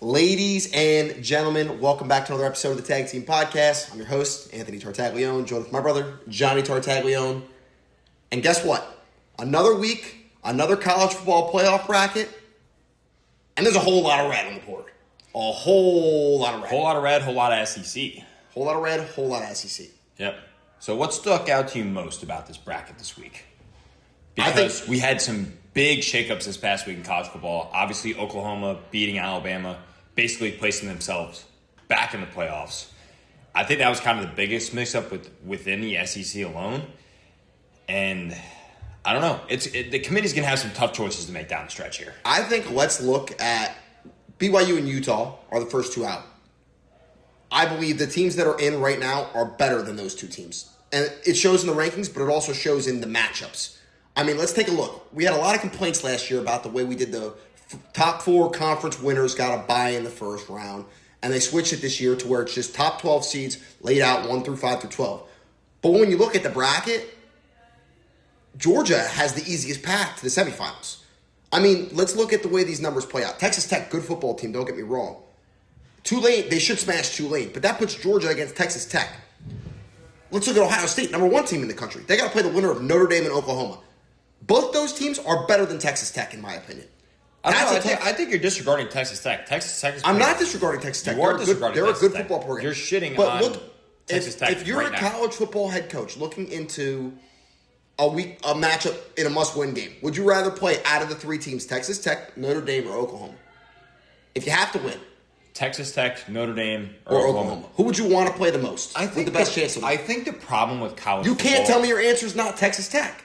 Ladies and gentlemen, welcome back to another episode of the Tag Team Podcast. I'm your host, Anthony Tartaglione, joined with my brother, Johnny Tartaglione. And guess what? Another week, another college football playoff bracket, and there's a whole lot of red on the board. A whole lot of red. Whole lot of red, whole lot of SEC. Whole lot of red, whole lot of SEC. Yep. So what stuck out to you most about this bracket this week? Because we had some big shakeups this past week in college football. Obviously, Oklahoma beating Alabama, basically placing themselves back in the playoffs. I think that was kind of the biggest mix-up within the SEC alone. And I don't know. The committee's going to have some tough choices to make down the stretch here. I think let's look at BYU and Utah are the first two out. I believe the teams that are in right now are better than those two teams. And it shows in the rankings, but it also shows in the matchups. I mean, let's take a look. We had a lot of complaints last year about the way we did the top four conference winners got a bye in the first round. And they switched it this year to where it's just top 12 seeds laid out 1 through 5 through 12. But when you look at the bracket, Georgia has the easiest path to the semifinals. I mean, let's look at the way these numbers play out. Texas Tech, good football team, don't get me wrong. Tulane, they should smash Tulane, but that puts Georgia against Texas Tech. Let's look at Ohio State, number one team in the country. They got to play the winner of Notre Dame and Oklahoma. Both those teams are better than Texas Tech, in my opinion. I think you're disregarding Texas Tech. Texas Tech is. I'm not disregarding Texas Tech. They're a good football program. You're shitting but on look, Texas Tech. If you're a college football head coach looking into a matchup in a must-win game, would you rather play out of the three teams, Texas Tech, Notre Dame, or Oklahoma? If you have to win. Texas Tech, Notre Dame, or Oklahoma. Who would you want to play the most? I think with the best chance of winning? I think the problem with college You football, can't tell me your answer is not Texas Tech.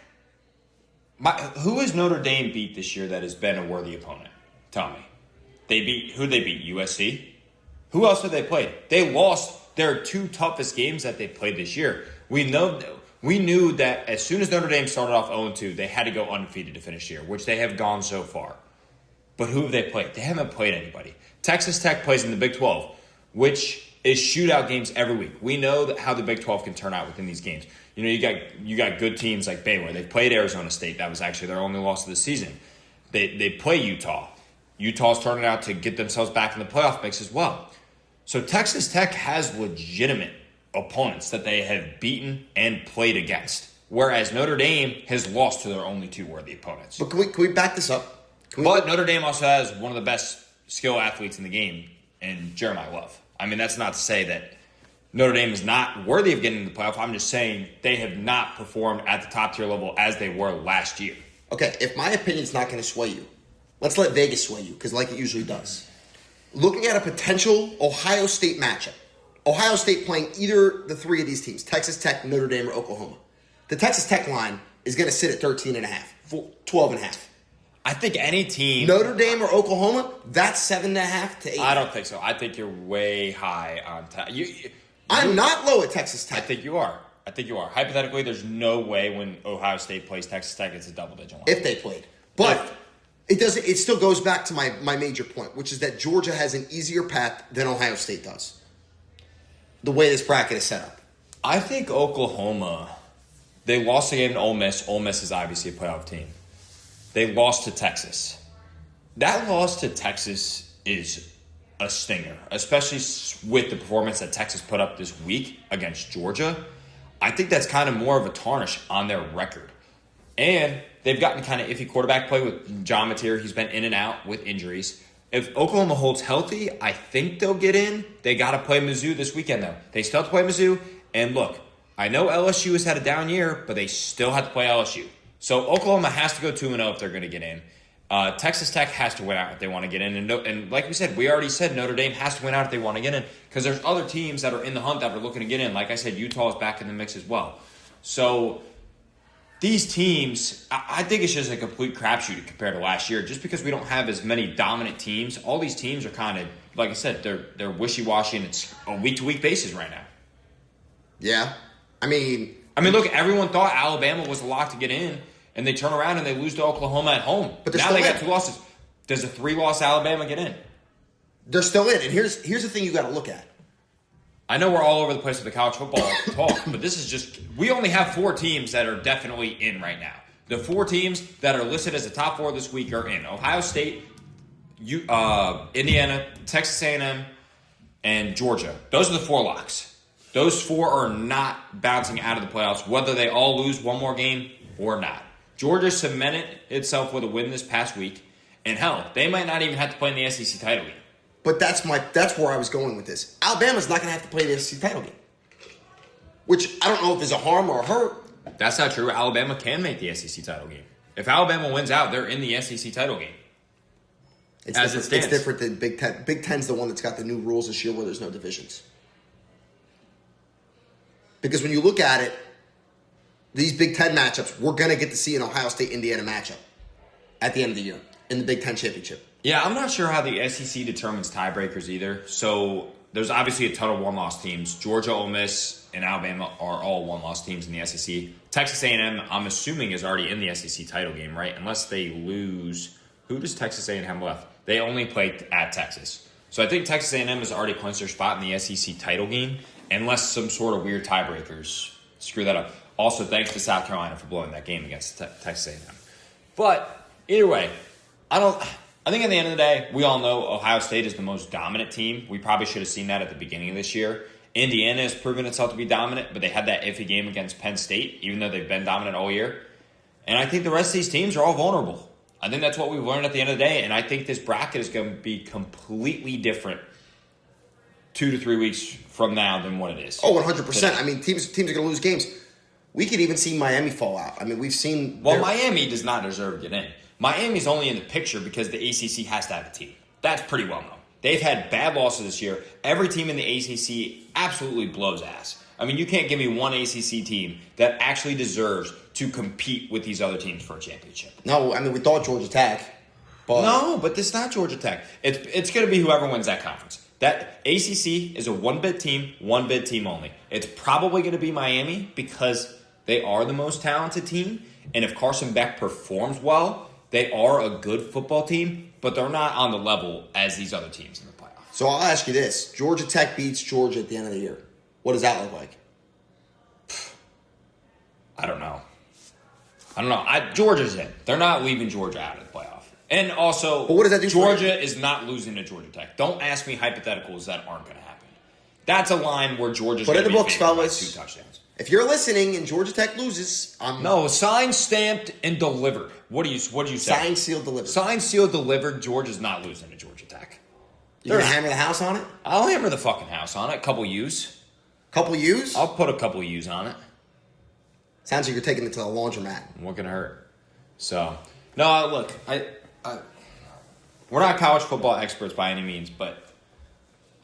Who has Notre Dame beat this year that has been a worthy opponent? Tell me. Who'd they beat? USC? Who else have they played? They lost their two toughest games that they played this year. We knew that as soon as Notre Dame started off 0-2, they had to go undefeated to finish the year, which they have gone so far. But who have they played? They haven't played anybody. Texas Tech plays in the Big 12, which is shootout games every week. We know how the Big 12 can turn out within these games. You know, you got good teams like Baylor. They played Arizona State. That was actually their only loss of the season. They play Utah. Utah's turning out to get themselves back in the playoff mix as well. So Texas Tech has legitimate opponents that they have beaten and played against, whereas Notre Dame has lost to their only two worthy opponents. But can we back this up? Notre Dame also has one of the best skill athletes in the game in Jeremiah Love. I mean, that's not to say that Notre Dame is not worthy of getting in the playoff. I'm just saying they have not performed at the top tier level as they were last year. Okay, if my opinion's not going to sway you, let's let Vegas sway you, because like it usually does. Looking at a potential Ohio State matchup, Ohio State playing either the three of these teams, Texas Tech, Notre Dame, or Oklahoma. The Texas Tech line is going to sit at 13.5, 12.5. I think any team... Notre Dame or Oklahoma, that's 7.5 to 8. I don't think so. I think you're way high on... I'm not low at Texas Tech. I think you are. Hypothetically, there's no way when Ohio State plays Texas Tech, it's a double-digit line. If they played. But it doesn't. It still goes back to my major point, which is that Georgia has an easier path than Ohio State does. The way this bracket is set up. I think Oklahoma, they lost again to Ole Miss. Ole Miss is obviously a playoff team. They lost to Texas. That loss to Texas is a stinger, especially with the performance that Texas put up this week against Georgia. I think that's kind of more of a tarnish on their record. And they've gotten kind of iffy quarterback play with John Mateer. He's been in and out with injuries. If Oklahoma holds healthy, I think they'll get in. They got to play Mizzou this weekend, though. They still have to play Mizzou. And look, I know LSU has had a down year, but they still have to play LSU. So Oklahoma has to go 2-0 if they're going to get in. Texas Tech has to win out if they want to get in. And like we said, we already said Notre Dame has to win out if they want to get in, because there's other teams that are in the hunt that are looking to get in. Like I said, Utah is back in the mix as well. So these teams, I think it's just a complete crapshoot compared to last year. Just because we don't have as many dominant teams, all these teams are kind of, like I said, they're wishy-washy, and it's a week-to-week basis right now. Yeah. I mean, look, everyone thought Alabama was a lock to get in, and they turn around and they lose to Oklahoma at home. But now they got 2 losses. Does a 3-loss Alabama get in? They're still in. And here's the thing you got to look at. I know we're all over the place with the college football talk, but this is just, we only have 4 teams that are definitely in right now. The 4 teams that are listed as the top 4 this week are in. Ohio State, Indiana, Texas A&M, and Georgia. Those are the 4 locks. Those 4 are not bouncing out of the playoffs, whether they all lose one more game or not. Georgia cemented itself with a win this past week, and hell, they might not even have to play in the SEC title game. But that's where I was going with this. Alabama's not going to have to play the SEC title game, which I don't know if is a harm or a hurt. That's not true. Alabama can make the SEC title game. If Alabama wins out, they're in the SEC title game. It's different than Big Ten. Big Ten's the one that's got the new rules this year where there's no divisions. Because when you look at it, these Big Ten matchups, we're going to get to see an Ohio State-Indiana matchup at the end of the year in the Big Ten championship. Yeah, I'm not sure how the SEC determines tiebreakers either. So there's obviously a ton of one-loss teams. Georgia, Ole Miss, and Alabama are all one-loss teams in the SEC. Texas A&M, I'm assuming, is already in the SEC title game, right? Unless they lose. Who does Texas A&M have left? They only play at Texas. So I think Texas A&M has already clinched their spot in the SEC title game, unless some sort of weird tiebreakers screw that up. Also, thanks to South Carolina for blowing that game against Texas A&M. But either way, I think at the end of the day, we all know Ohio State is the most dominant team. We probably should have seen that at the beginning of this year. Indiana has proven itself to be dominant, but they had that iffy game against Penn State, even though they've been dominant all year. And I think the rest of these teams are all vulnerable. I think that's what we've learned at the end of the day, and I think this bracket is going to be completely different 2 to 3 weeks from now than what it is. Oh, 100%. I mean, teams are going to lose games. We could even see Miami fall out. I mean, we've seen... Well, Miami does not deserve to get in. Miami's only in the picture because the ACC has to have a team. That's pretty well known. They've had bad losses this year. Every team in the ACC absolutely blows ass. I mean, you can't give me one ACC team that actually deserves to compete with these other teams for a championship. No, I mean, we thought Georgia Tech. But... No, but it's not Georgia Tech. It's going to be whoever wins that conference. That ACC is a one-bid team only. It's probably going to be Miami because they are the most talented team. And if Carson Beck performs well, they are a good football team, but they're not on the level as these other teams in the playoffs. So I'll ask you this. Georgia Tech beats Georgia at the end of the year. What does that look like? I don't know. Georgia's in. They're not leaving Georgia out of the playoff. And also, but what does that do Georgia is not losing to Georgia Tech. Don't ask me hypotheticals that aren't going to happen. That's a line where Georgia's going to be favored by 2 touchdowns. If you're listening and Georgia Tech loses, No, signed, stamped, and delivered. What do you say? Signed, sealed, delivered. Signed, sealed, delivered. Georgia's not losing to Georgia Tech. You're going to hammer the house on it? I'll hammer the fucking house on it. Couple U's. Couple U's? I'll put a couple U's on it. Sounds like you're taking it to the laundromat. What can hurt? So, no, look, we're not college football experts by any means, but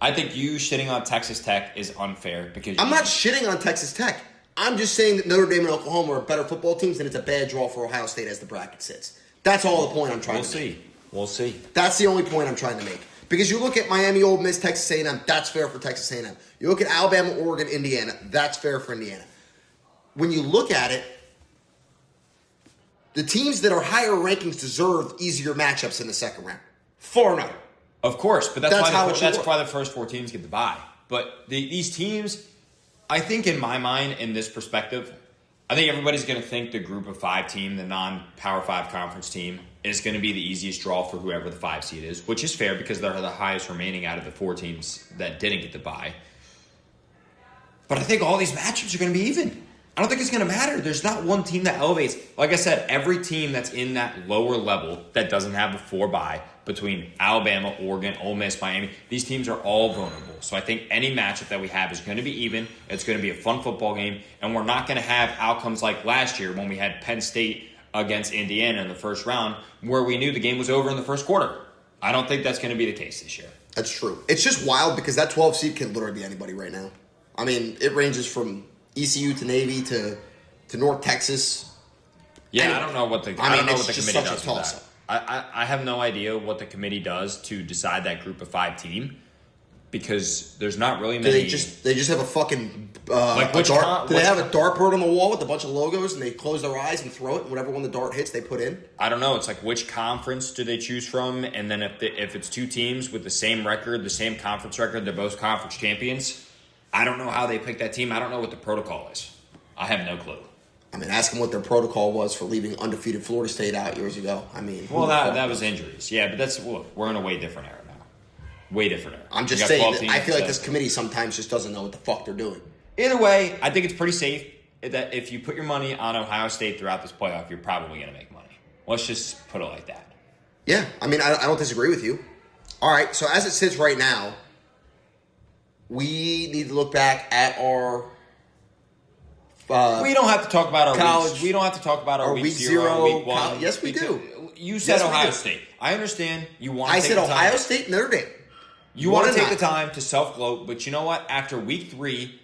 I think you shitting on Texas Tech is unfair because I'm not shitting on Texas Tech. I'm just saying that Notre Dame and Oklahoma are better football teams, and it's a bad draw for Ohio State as the bracket sits. That's all the point I'm trying to make. We'll see. That's the only point I'm trying to make. Because you look at Miami, Ole Miss, Texas A&M, that's fair for Texas A&M. You look at Alabama, Oregon, Indiana, that's fair for Indiana. When you look at it, the teams that are higher rankings deserve easier matchups in the second round. Far enough. Of course, but that's why the first 4 teams get the bye. But these teams, I think in my mind, in this perspective, I think everybody's going to think the group of 5 team, the non-Power 5 conference team, is going to be the easiest draw for whoever the 5 seed is, which is fair because they're the highest remaining out of the 4 teams that didn't get the bye. But I think all these matchups are going to be even. I don't think it's going to matter. There's not one team that elevates. Like I said, every team that's in that lower level that doesn't have a 4 bye between Alabama, Oregon, Ole Miss, Miami, these teams are all vulnerable. So I think any matchup that we have is going to be even. It's going to be a fun football game. And we're not going to have outcomes like last year when we had Penn State against Indiana in the first round where we knew the game was over in the first quarter. I don't think that's going to be the case this year. That's true. It's just wild because that 12 seed can literally be anybody right now. I mean, it ranges from ECU to Navy to North Texas. Yeah, I don't know what the committee does with that. I have no idea what the committee does to decide that group of 5 team because there's not really many. They just have a fucking they have a dartboard on the wall with a bunch of logos and they close their eyes and throw it and whatever one the dart hits they put in. I don't know. It's like which conference do they choose from, and then if it's 2 teams with the same record, the same conference record, they're both conference champions. I don't know how they pick that team. I don't know what the protocol is. I have no clue. I mean, ask them what their protocol was for leaving undefeated Florida State out years ago. I mean, well, that was injuries. Yeah, but we're in a way different era now. Way different era. I'm just saying that I feel like this committee sometimes just doesn't know what the fuck they're doing. Either way, I think it's pretty safe that if you put your money on Ohio State throughout this playoff, you're probably going to make money. Let's just put it like that. Yeah, I mean, I don't disagree with you. All right, so as it sits right now, we need to look back at our we don't have to talk about our college. Weeks. We don't have to talk about our week zero, week one. Yes, we do. You said Ohio State. I understand you want. I said Ohio State, Notre Dame. You want to take the time to self-gloat, but you know what? After week 3,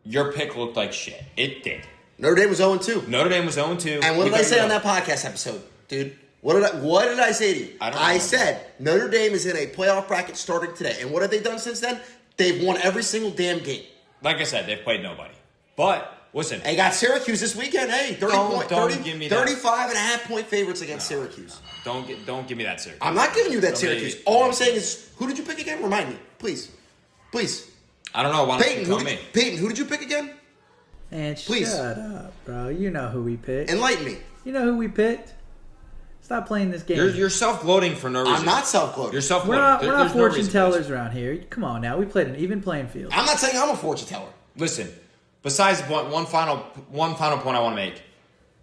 your pick looked like shit. It did. Notre Dame was 0-2. Notre Dame was 0-2. And what did I say on that podcast episode, dude? What did I say to you? I said Notre Dame is in a playoff bracket starting today. And what have they done since then? They've won every single damn game. Like I said, they've played nobody. But listen, they got Syracuse this weekend. Hey, 35 and a half point favorites against Syracuse. Don't give me that Syracuse. I'm not giving you that Syracuse. All I'm saying is, who did you pick again? Remind me, please. I don't know. Why don't you tell me? Peyton, who did you pick again? And shut up, bro. You know who we picked. Enlighten me. You know who we picked. Stop playing this game. You're self-gloating for no reason. I'm not self-gloating. You're self-gloating. We're not fortune tellers around here. Come on now. We played an even playing field. I'm not saying I'm a fortune teller. Listen, besides the point, one final point I want to make.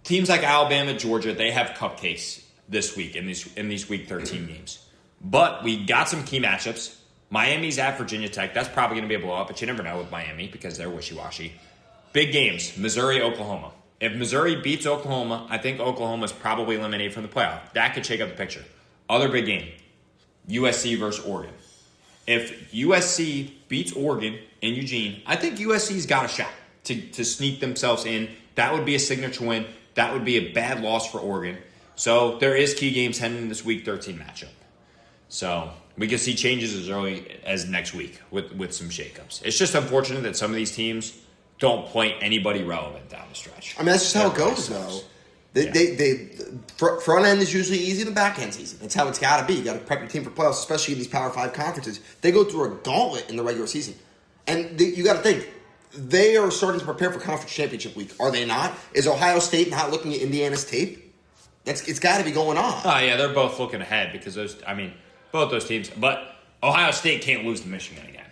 Teams like Alabama, Georgia, they have cupcakes this week in these week 13 games. But we got some key matchups. Miami's at Virginia Tech. That's probably going to be a blowout, but you never know with Miami because they're wishy-washy. Big games, Missouri, Oklahoma. If Missouri beats Oklahoma, I think Oklahoma's probably eliminated from the playoff. That could shake up the picture. Other big game, USC versus Oregon. If USC beats Oregon in Eugene, I think USC's got a shot to sneak themselves in. That would be a signature win. That would be a bad loss for Oregon. So there is key games heading in this Week 13 matchup. So we could see changes as early as next week with some shakeups. It's just unfortunate that some of these teams don't play anybody relevant down the stretch. I mean, that's just how it goes, though. Front end is usually easy, the back end's easy. That's how it's got to be. You got to prep your team for playoffs, especially in these Power 5 conferences. They go through a gauntlet in the regular season. And you got to think, they are starting to prepare for conference championship week. Are they not? Is Ohio State not looking at Indiana's tape? It's got to be going on. Oh, yeah, they're both looking ahead because both those teams. But Ohio State can't lose to Michigan again.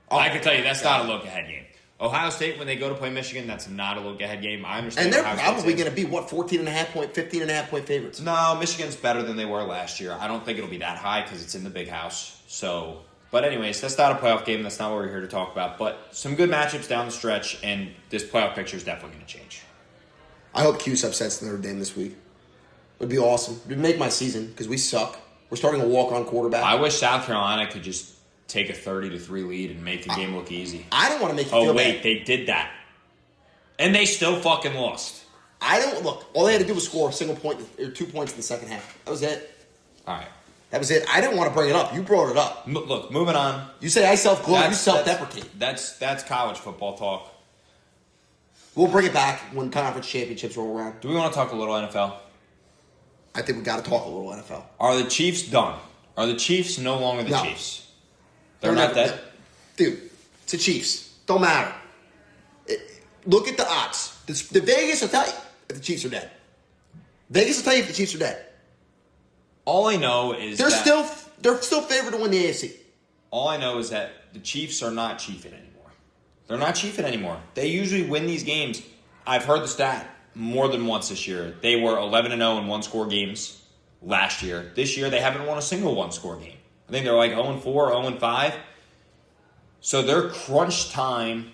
I can tell you that's not a look-ahead game. Ohio State, when they go to play Michigan, that's not a look-ahead game. I understand. And they're probably going to be, 14.5 point, 15.5 point favorites. No, Michigan's better than they were last year. I don't think it'll be that high because it's in the big house. So, but anyways, that's not a playoff game. That's not what we're here to talk about. But some good matchups down the stretch, and this playoff picture is definitely going to change. I hope Cuse upsets Notre Dame this week. It would be awesome. It would make my season because we suck. We're starting a walk-on quarterback. I wish South Carolina could just take a 30-3 lead and make the game look easy. I don't want to make you feel bad. They did that. And they still fucking lost. All they had to do was score a single point or 2 points in the second half. That was it. All right. That was it. I didn't want to bring it up. You brought it up. Look, moving on. You say I self-gloat, you self-deprecate. That's college football talk. We'll bring it back when conference championships roll around. Do we want to talk a little NFL? I think we got to talk a little NFL. Are the Chiefs done? Are the Chiefs no longer the Chiefs? They're not dead? Dude, it's the Chiefs. Don't matter. Look at the odds. The Vegas will tell you if the Chiefs are dead. Vegas will tell you if the Chiefs are dead. All I know is they're still favored to win the AFC. All I know is that the Chiefs are not chiefing anymore. They're not chiefing anymore. They usually win these games. I've heard the stat more than once this year. They were 11-0 in one-score games last year. This year, they haven't won a single one-score game. I think they're like 0-4, 0-5. So they're crunch time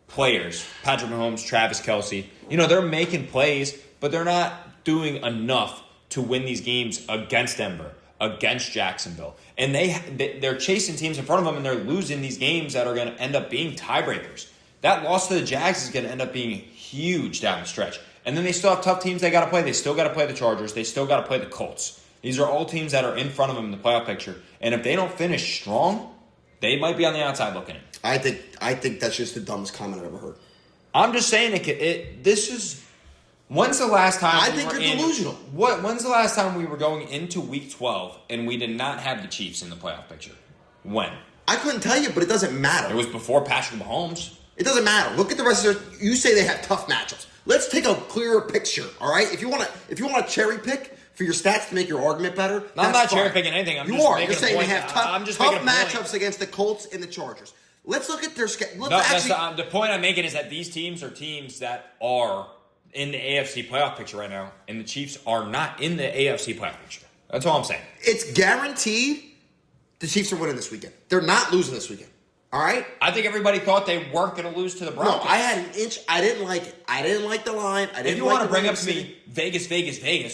players. Patrick Mahomes, Travis Kelce. They're making plays, but they're not doing enough to win these games against Denver, against Jacksonville. And they're chasing teams in front of them, and they're losing these games that are going to end up being tiebreakers. That loss to the Jags is going to end up being huge down the stretch. And then they still have tough teams they got to play. They still got to play the Chargers. They still got to play the Colts. These are all teams that are in front of them in the playoff picture. And if they don't finish strong, they might be on the outside looking in. I think that's just the dumbest comment I've ever heard. I'm just saying this is. When's the last time you're delusional. When's the last time we were going into Week 12 and we did not have the Chiefs in the playoff picture? When? I couldn't tell you, but it doesn't matter. It was before Patrick Mahomes. It doesn't matter. Look at the rest of you say they have tough matchups. Let's take a clearer picture, all right? If you want to cherry pick for your stats to make your argument better, I'm that's not fine. cherry picking anything. I'm you just are. making You're a saying point. they have I'm just tough making a point. matchups against the Colts and the Chargers. Let's look at their schedule. The point I'm making is that these teams are teams that are in the AFC playoff picture right now, and the Chiefs are not in the AFC playoff picture. That's all I'm saying. It's guaranteed the Chiefs are winning this weekend. They're not losing this weekend. All right? I think everybody thought they weren't going to lose to the Broncos. No, I had an inch. I didn't like it. I didn't like the line. If you want to bring up to me Vegas,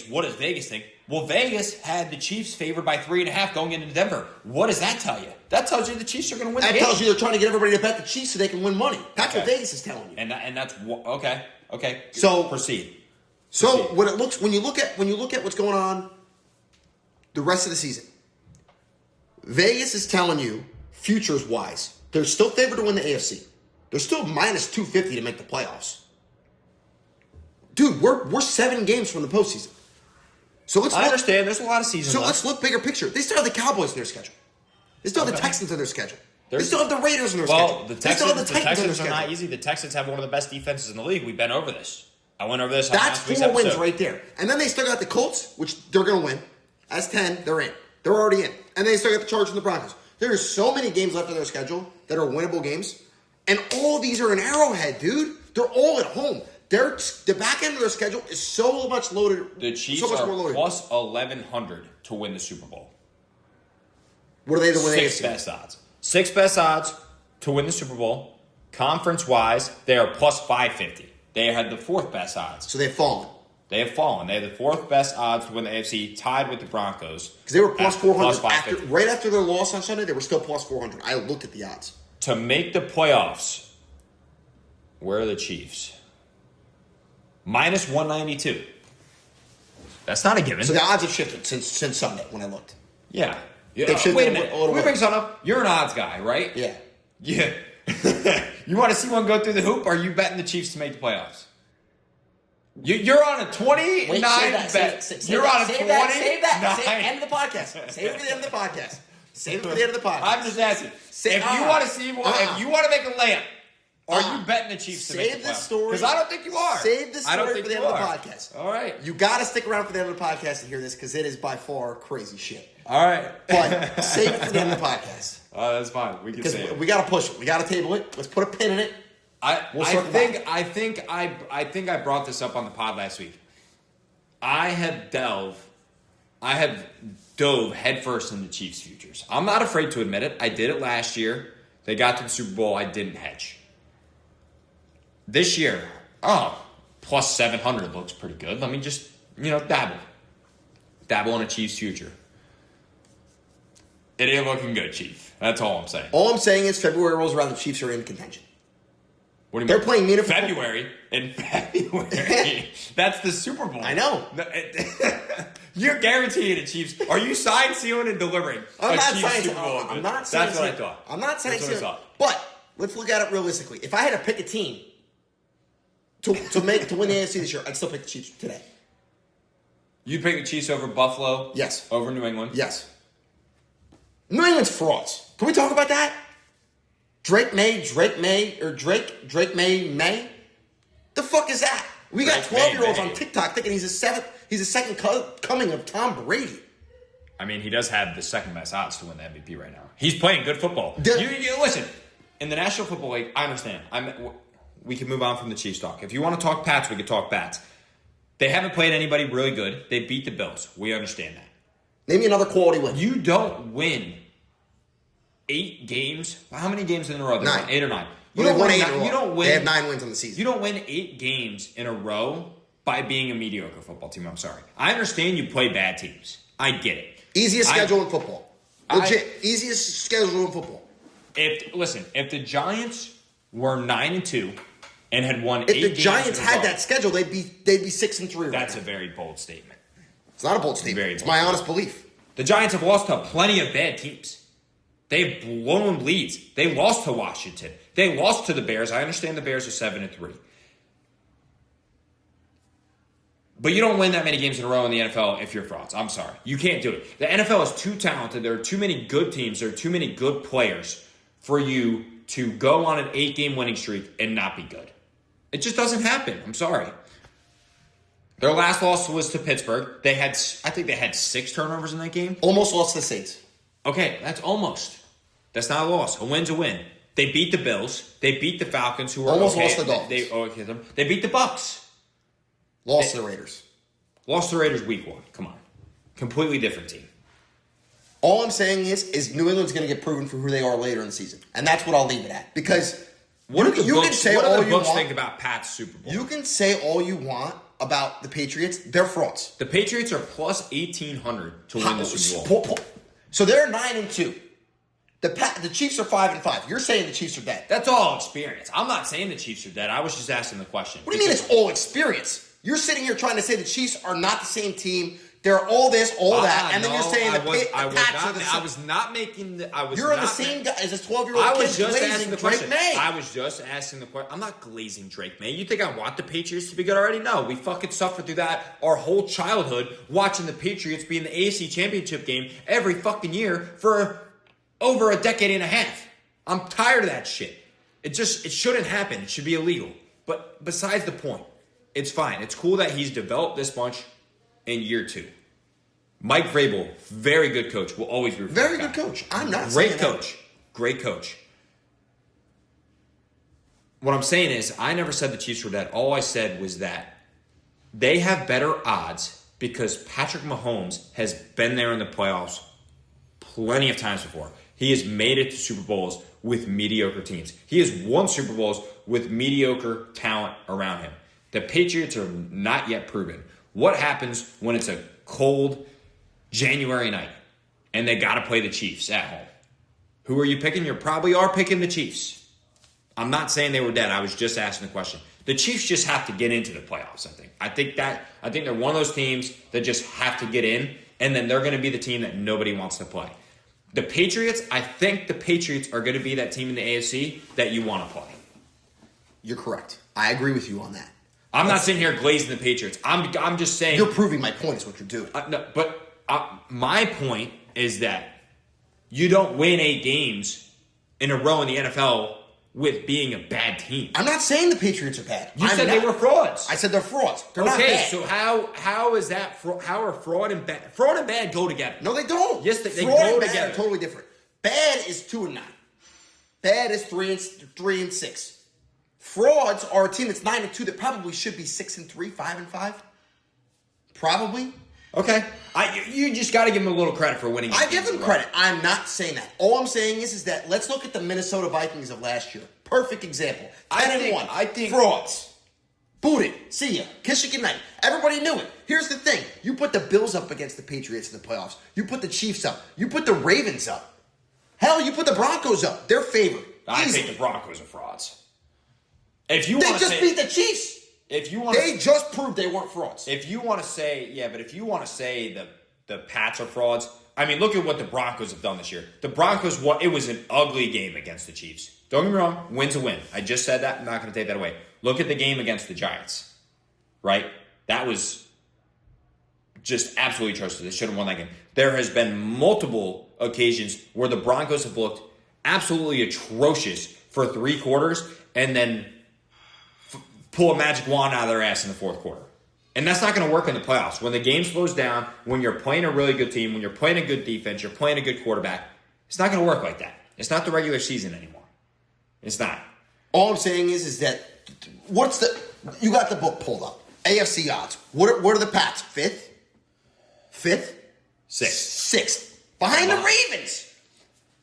what does Vegas think? Well, Vegas had the Chiefs favored by 3.5 going into Denver. What does that tell you? That tells you the Chiefs are going to win the game. That tells you they're trying to get everybody to bet the Chiefs so they can win money. That's what Vegas is telling you. And that's okay. Okay. So proceed. So when you look at what's going on the rest of the season, Vegas is telling you futures wise, they're still favored to win the AFC. They're still minus 250 to make the playoffs. Dude, we're 7 games from the postseason. So I understand. There's a lot of seasons left. Let's look bigger picture. They still have the Cowboys in their schedule. They still have the Texans in their schedule. They still have the Raiders in their schedule. The They still have the Titans in their Texans are schedule. not easy. The Texans have one of the best defenses in the league. We've been over this. I went over this. That's 4 wins right there. And then they still got the Colts, which they're going to win. That's 10. They're in. They're already in. And they still got the Chargers and the Broncos. There's so many games left in their schedule that are winnable games. And all these are in Arrowhead, dude. They're all at home. The back end of their schedule is so much loaded. The Chiefs so much are more loaded. plus 1,100 to win the Super Bowl. What are they to win? Six best odds. 6 best odds to win the Super Bowl. Conference-wise, they are plus 550. They had the 4th best odds. So they've fallen. They have fallen. They have the 4th best odds to win the AFC, tied with the Broncos. Because they were plus 400. Plus right after their loss on Sunday, they were still plus 400. I looked at the odds. To make the playoffs, where are the Chiefs? Minus 192. That's not a given. So the odds have shifted since Sunday when I looked. Yeah. They've shifted Wait a minute. a little Let me bit. bring something up. You're an odds guy, right? Yeah. Yeah. You want to see one go through the hoop, or are you betting the Chiefs to make the playoffs? You're on a 29 bet. You're on a 29. Save that. End of the podcast. Save it for the end of the podcast. Save it for the end of the podcast. I'm just asking. If you want to see one, if you want to make a layup, are you betting the Chiefs to make the playoffs? Save this story. Because I don't think you are. Save this story for the end of the podcast. All right. You got to stick around for the end of the podcast to hear this because it is by far crazy shit. All right. But save it for the end of the podcast. Oh, that's fine. We can save it. We got to push it. We got to table it. Let's put a pin in it. I think I brought this up on the pod last week. I have dove headfirst into Chiefs futures. I'm not afraid to admit it. I did it last year. They got to the Super Bowl. I didn't hedge. This year, plus 700 looks pretty good. Let me just, dabble in a Chiefs future. It ain't looking good, Chief. That's all I'm saying. All I'm saying is February rolls around, the Chiefs are in contention. What do you They're mean? playing meaningful February. In February. That's the Super Bowl. I know. You're guaranteed a Chiefs. Are you signed, sealing, and delivering I'm a not Chiefs saying Super Bowl? I'm not saying That's what I thought. I'm not saying That's what I thought. But let's look at it realistically. If I had to pick a team to win the AFC this year, I'd still pick the Chiefs today. You'd pick the Chiefs over Buffalo? Yes. Over New England? Yes. New England's frauds. Can we talk about that? Drake May. The fuck is that? We got 12-year-olds on TikTok thinking he's a second coming of Tom Brady. I mean, he does have the second best odds to win the MVP right now. He's playing good football. You listen, in the National Football League, I understand. We can move on from the Chiefs talk. If you want to talk Pats, we can talk Pats. They haven't played anybody really good. They beat the Bills. We understand that. Name me another quality win. You don't win 8 games. How many games in a row? 9. 8 or 9. You don't win. They have 9 wins on the season. You don't win 8 games in a row by being a mediocre football team. I'm sorry. I understand you play bad teams. I get it. Easiest schedule in football. Legit. Easiest schedule in football. If the Giants were 9-2 and had won 8 games, if the Giants had that schedule, they'd be 6-3. That's a very bold statement. It's not a bold statement. It's my honest belief. The Giants have lost to plenty of bad teams. They've blown leads. They lost to Washington. They lost to the Bears. I understand the Bears are 7-3. But you don't win that many games in a row in the NFL if you're frauds. I'm sorry. You can't do it. The NFL is too talented. There are too many good teams. There are too many good players for you to go on an 8-game winning streak and not be good. It just doesn't happen. I'm sorry. Their last loss was to Pittsburgh. I think they had 6 turnovers in that game. Almost lost to the Saints. Okay, that's almost. That's not a loss. A win's a win. They beat the Bills. They beat the Falcons, who were almost okay. Lost the Dolphins. They beat the Bucks. Lost to the Raiders. Lost to the Raiders week 1. Come on. Completely different team. All I'm saying is New England's going to get proven for who they are later in the season. And that's what I'll leave it at. Because What do the books want, think about Pat's Super Bowl? You can say all you want about the Patriots. They're frauds. The Patriots are plus 1,800 to win the Super Bowl. So they're 9-2. The Chiefs are 5-5. You're saying the Chiefs are dead. That's all experience. I'm not saying the Chiefs are dead. I was just asking the question. What do you mean it's all experience? You're sitting here trying to say the Chiefs are not the same team. They're all this, all that, and then you're saying the Pats are the same. I was not making the. You're the same guy as a 12-year-old kid glazing Drake May. I was just asking the question. I'm not glazing Drake May. You think I want the Patriots to be good already? No, we fucking suffered through that our whole childhood, watching the Patriots be in the AFC Championship game every fucking year for over a decade and a half. I'm tired of that shit. It shouldn't happen. It should be illegal. But besides the point, it's fine. It's cool that he's developed this much in year 2. Mike Vrabel, very good coach. Will always be very good coach. I'm not great saying coach. That. Great coach. What I'm saying is, I never said the Chiefs were dead. All I said was that they have better odds because Patrick Mahomes has been there in the playoffs plenty of times before. He has made it to Super Bowls with mediocre teams. He has won Super Bowls with mediocre talent around him. The Patriots are not yet proven. What happens when it's a cold January night and they got to play the Chiefs at home? Who are you picking? You probably are picking the Chiefs. I'm not saying they were dead. I was just asking the question. The Chiefs just have to get into the playoffs, I think. I think they're one of those teams that just have to get in, and then they're going to be the team that nobody wants to play. The Patriots, I think the Patriots are going to be that team in the AFC that you want to play. You're correct. I agree with you on that. I'm not sitting here glazing the Patriots. I'm just saying. You're proving my point is what you're doing. No, but my point is that you don't win 8 games in a row in the NFL with being a bad team. I'm not saying the Patriots are bad. You said they were frauds. I said they're frauds. They're not bad. Okay, so how is that? How are fraud and bad go together? No, they don't. Yes, they fraud go and bad together. are totally different. Bad is 2-9. Bad is 3-6. Frauds are a team that's 9-2 that probably should be 6-3, 5-5. Probably. Okay. You just got to give them a little credit for winning. I give them credit. I'm not saying that. All I'm saying is that let's look at the Minnesota Vikings of last year. Perfect example. 10-1. I think frauds. Booted. See ya. Kiss you goodnight. Everybody knew it. Here's the thing. You put the Bills up against the Patriots in the playoffs. You put the Chiefs up. You put the Ravens up. Hell, you put the Broncos up. They're favored. I think the Broncos are frauds. If you they just beat the Chiefs. If you want, they just proved they weren't frauds. If you want to say, but if you want to say the Pats are frauds, I mean, look at what the Broncos have done this year. The Broncos, it was an ugly game against the Chiefs. Don't get me wrong, win's a win. I just said that. I'm not going to take that away. Look at the game against the Giants, right? That was just absolutely atrocious. They should have won that game. There has been multiple occasions where the Broncos have looked absolutely atrocious for 3 quarters and then pull a magic wand out of their ass in the 4th quarter. And that's not going to work in the playoffs. When the game slows down, when you're playing a really good team, when you're playing a good defense, you're playing a good quarterback, it's not going to work like that. It's not the regular season anymore. It's not. All I'm saying is that you got the book pulled up. AFC odds. What are the Pats? 5th? 6th. Behind the Ravens.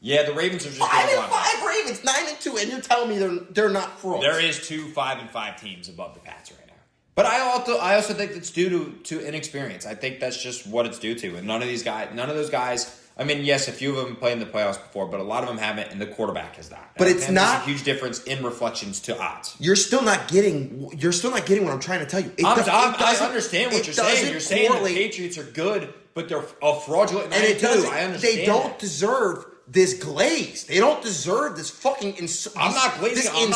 Yeah, the Ravens are just 5-5 Ravens, 9-2, and you're telling me they're not frauds. There is 2 5-5 teams above the Pats right now. But I also think that's due to inexperience. I think that's just what it's due to. And none of those guys. I mean, yes, a few of them played in the playoffs before, but a lot of them haven't, and the quarterback has not. But it's not a huge difference in reflections to odds. You're still not getting what I'm trying to tell you. I understand what you're saying. You're saying the Patriots are good, but they're a fraudulent. And it doesn't. I understand. They don't deserve this glaze. They don't deserve this fucking. I'm not glazing. I'm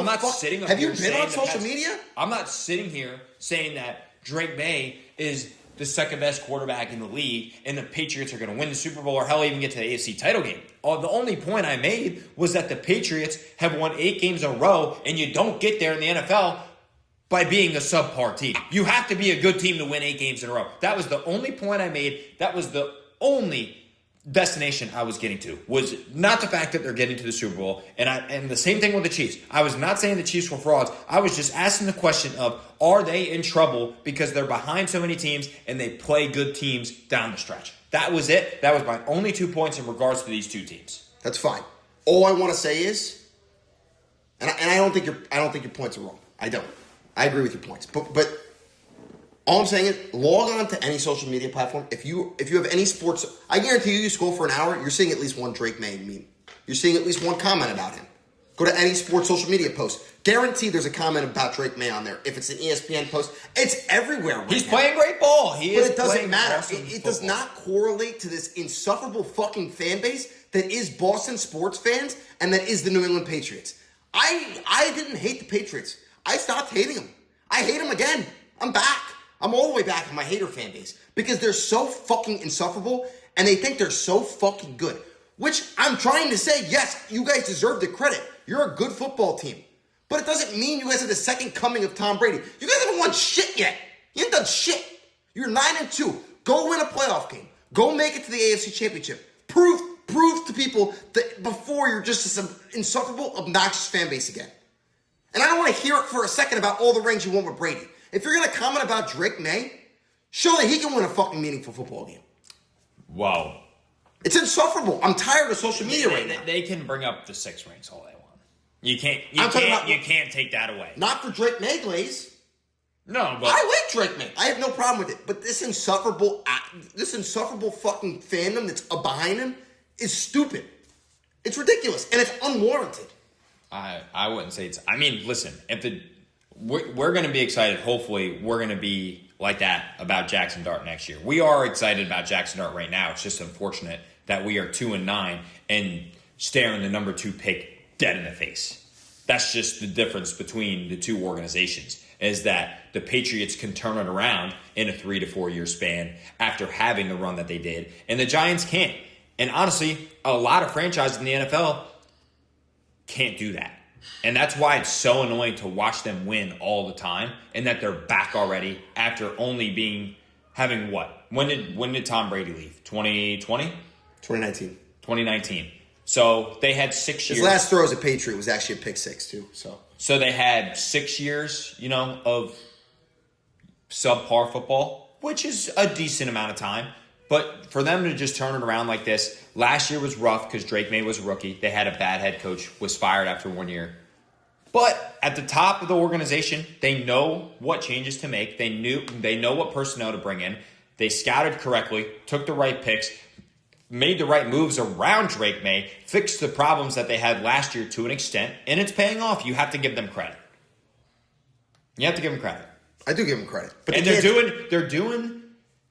not sitting. Have you been on social media? I'm not sitting here saying that Drake May is the second best quarterback in the league, and the Patriots are going to win the Super Bowl or hell even get to the AFC title game. The only point I made was that the Patriots have won 8 games in a row, and you don't get there in the NFL by being a subpar team. You have to be a good team to win 8 games in a row. That was the only point I made. That was the only destination I was getting to, was not the fact that they're getting to the Super Bowl. And the same thing with the Chiefs. I was not saying the Chiefs were frauds. I was just asking the question of, are they in trouble because they're behind so many teams and they play good teams down the stretch? That was it. That was my only 2 points in regards to these 2 teams. That's fine. All I want to say is, and I don't think your points are wrong. I don't. I agree with your points. But all I'm saying is, log on to any social media platform. If you have any sports, I guarantee you scroll for an hour, you're seeing at least one Drake May meme. You're seeing at least one comment about him. Go to any sports social media post. Guarantee there's a comment about Drake May on there. If it's an ESPN post, it's everywhere right He's now. playing great ball. But it doesn't matter. It does not correlate to this insufferable fucking fan base that is Boston sports fans and that is the New England Patriots. I didn't hate the Patriots. I stopped hating them. I hate them again. I'm back. I'm all the way back in my hater fan base because they're so fucking insufferable and they think they're so fucking good. Which I'm trying to say, yes, you guys deserve the credit. You're a good football team. But it doesn't mean you guys are the second coming of Tom Brady. You guys haven't won shit yet. You haven't done shit. You're 9-2. Go win a playoff game. Go make it to the AFC Championship. Prove to people that before you're just this insufferable, obnoxious fan base again. And I don't want to hear it for a second about all the rings you won with Brady. If you're going to comment about Drake May, show that he can win a fucking meaningful football game. Wow. It's insufferable. I'm tired of social media right now. They can bring up the 6 rings all they want. You can't take that away. Not for Drake May, Glaze. No, but I like Drake May. I have no problem with it. But this insufferable fucking fandom that's behind him is stupid. It's ridiculous and it's unwarranted. I wouldn't say it's. I mean, listen. We're going to be excited. Hopefully, we're going to be like that about Jackson Dart next year. We are excited about Jackson Dart right now. It's just unfortunate that we are 2-9 and staring the number 2 pick dead in the face. That's just the difference between the 2 organizations, is that the Patriots can turn it around in a 3 to 4 year span after having the run that they did, and the Giants can't. And honestly, a lot of franchises in the NFL can't do that. And that's why it's so annoying to watch them win all the time, and that they're back already after only having what? When did Tom Brady leave? 2020? 2019. 2019. So they had 6 years. His last throw as a Patriot was actually a pick 6 too. So they had 6 years, of subpar football, which is a decent amount of time. But for them to just turn it around like this, last year was rough because Drake May was a rookie. They had a bad head coach, was fired after 1 year. But at the top of the organization, they know what changes to make. They know what personnel to bring in. They scouted correctly, took the right picks, made the right moves around Drake May, fixed the problems that they had last year to an extent, and it's paying off. You have to give them credit. You have to give them credit. I do give them credit. But and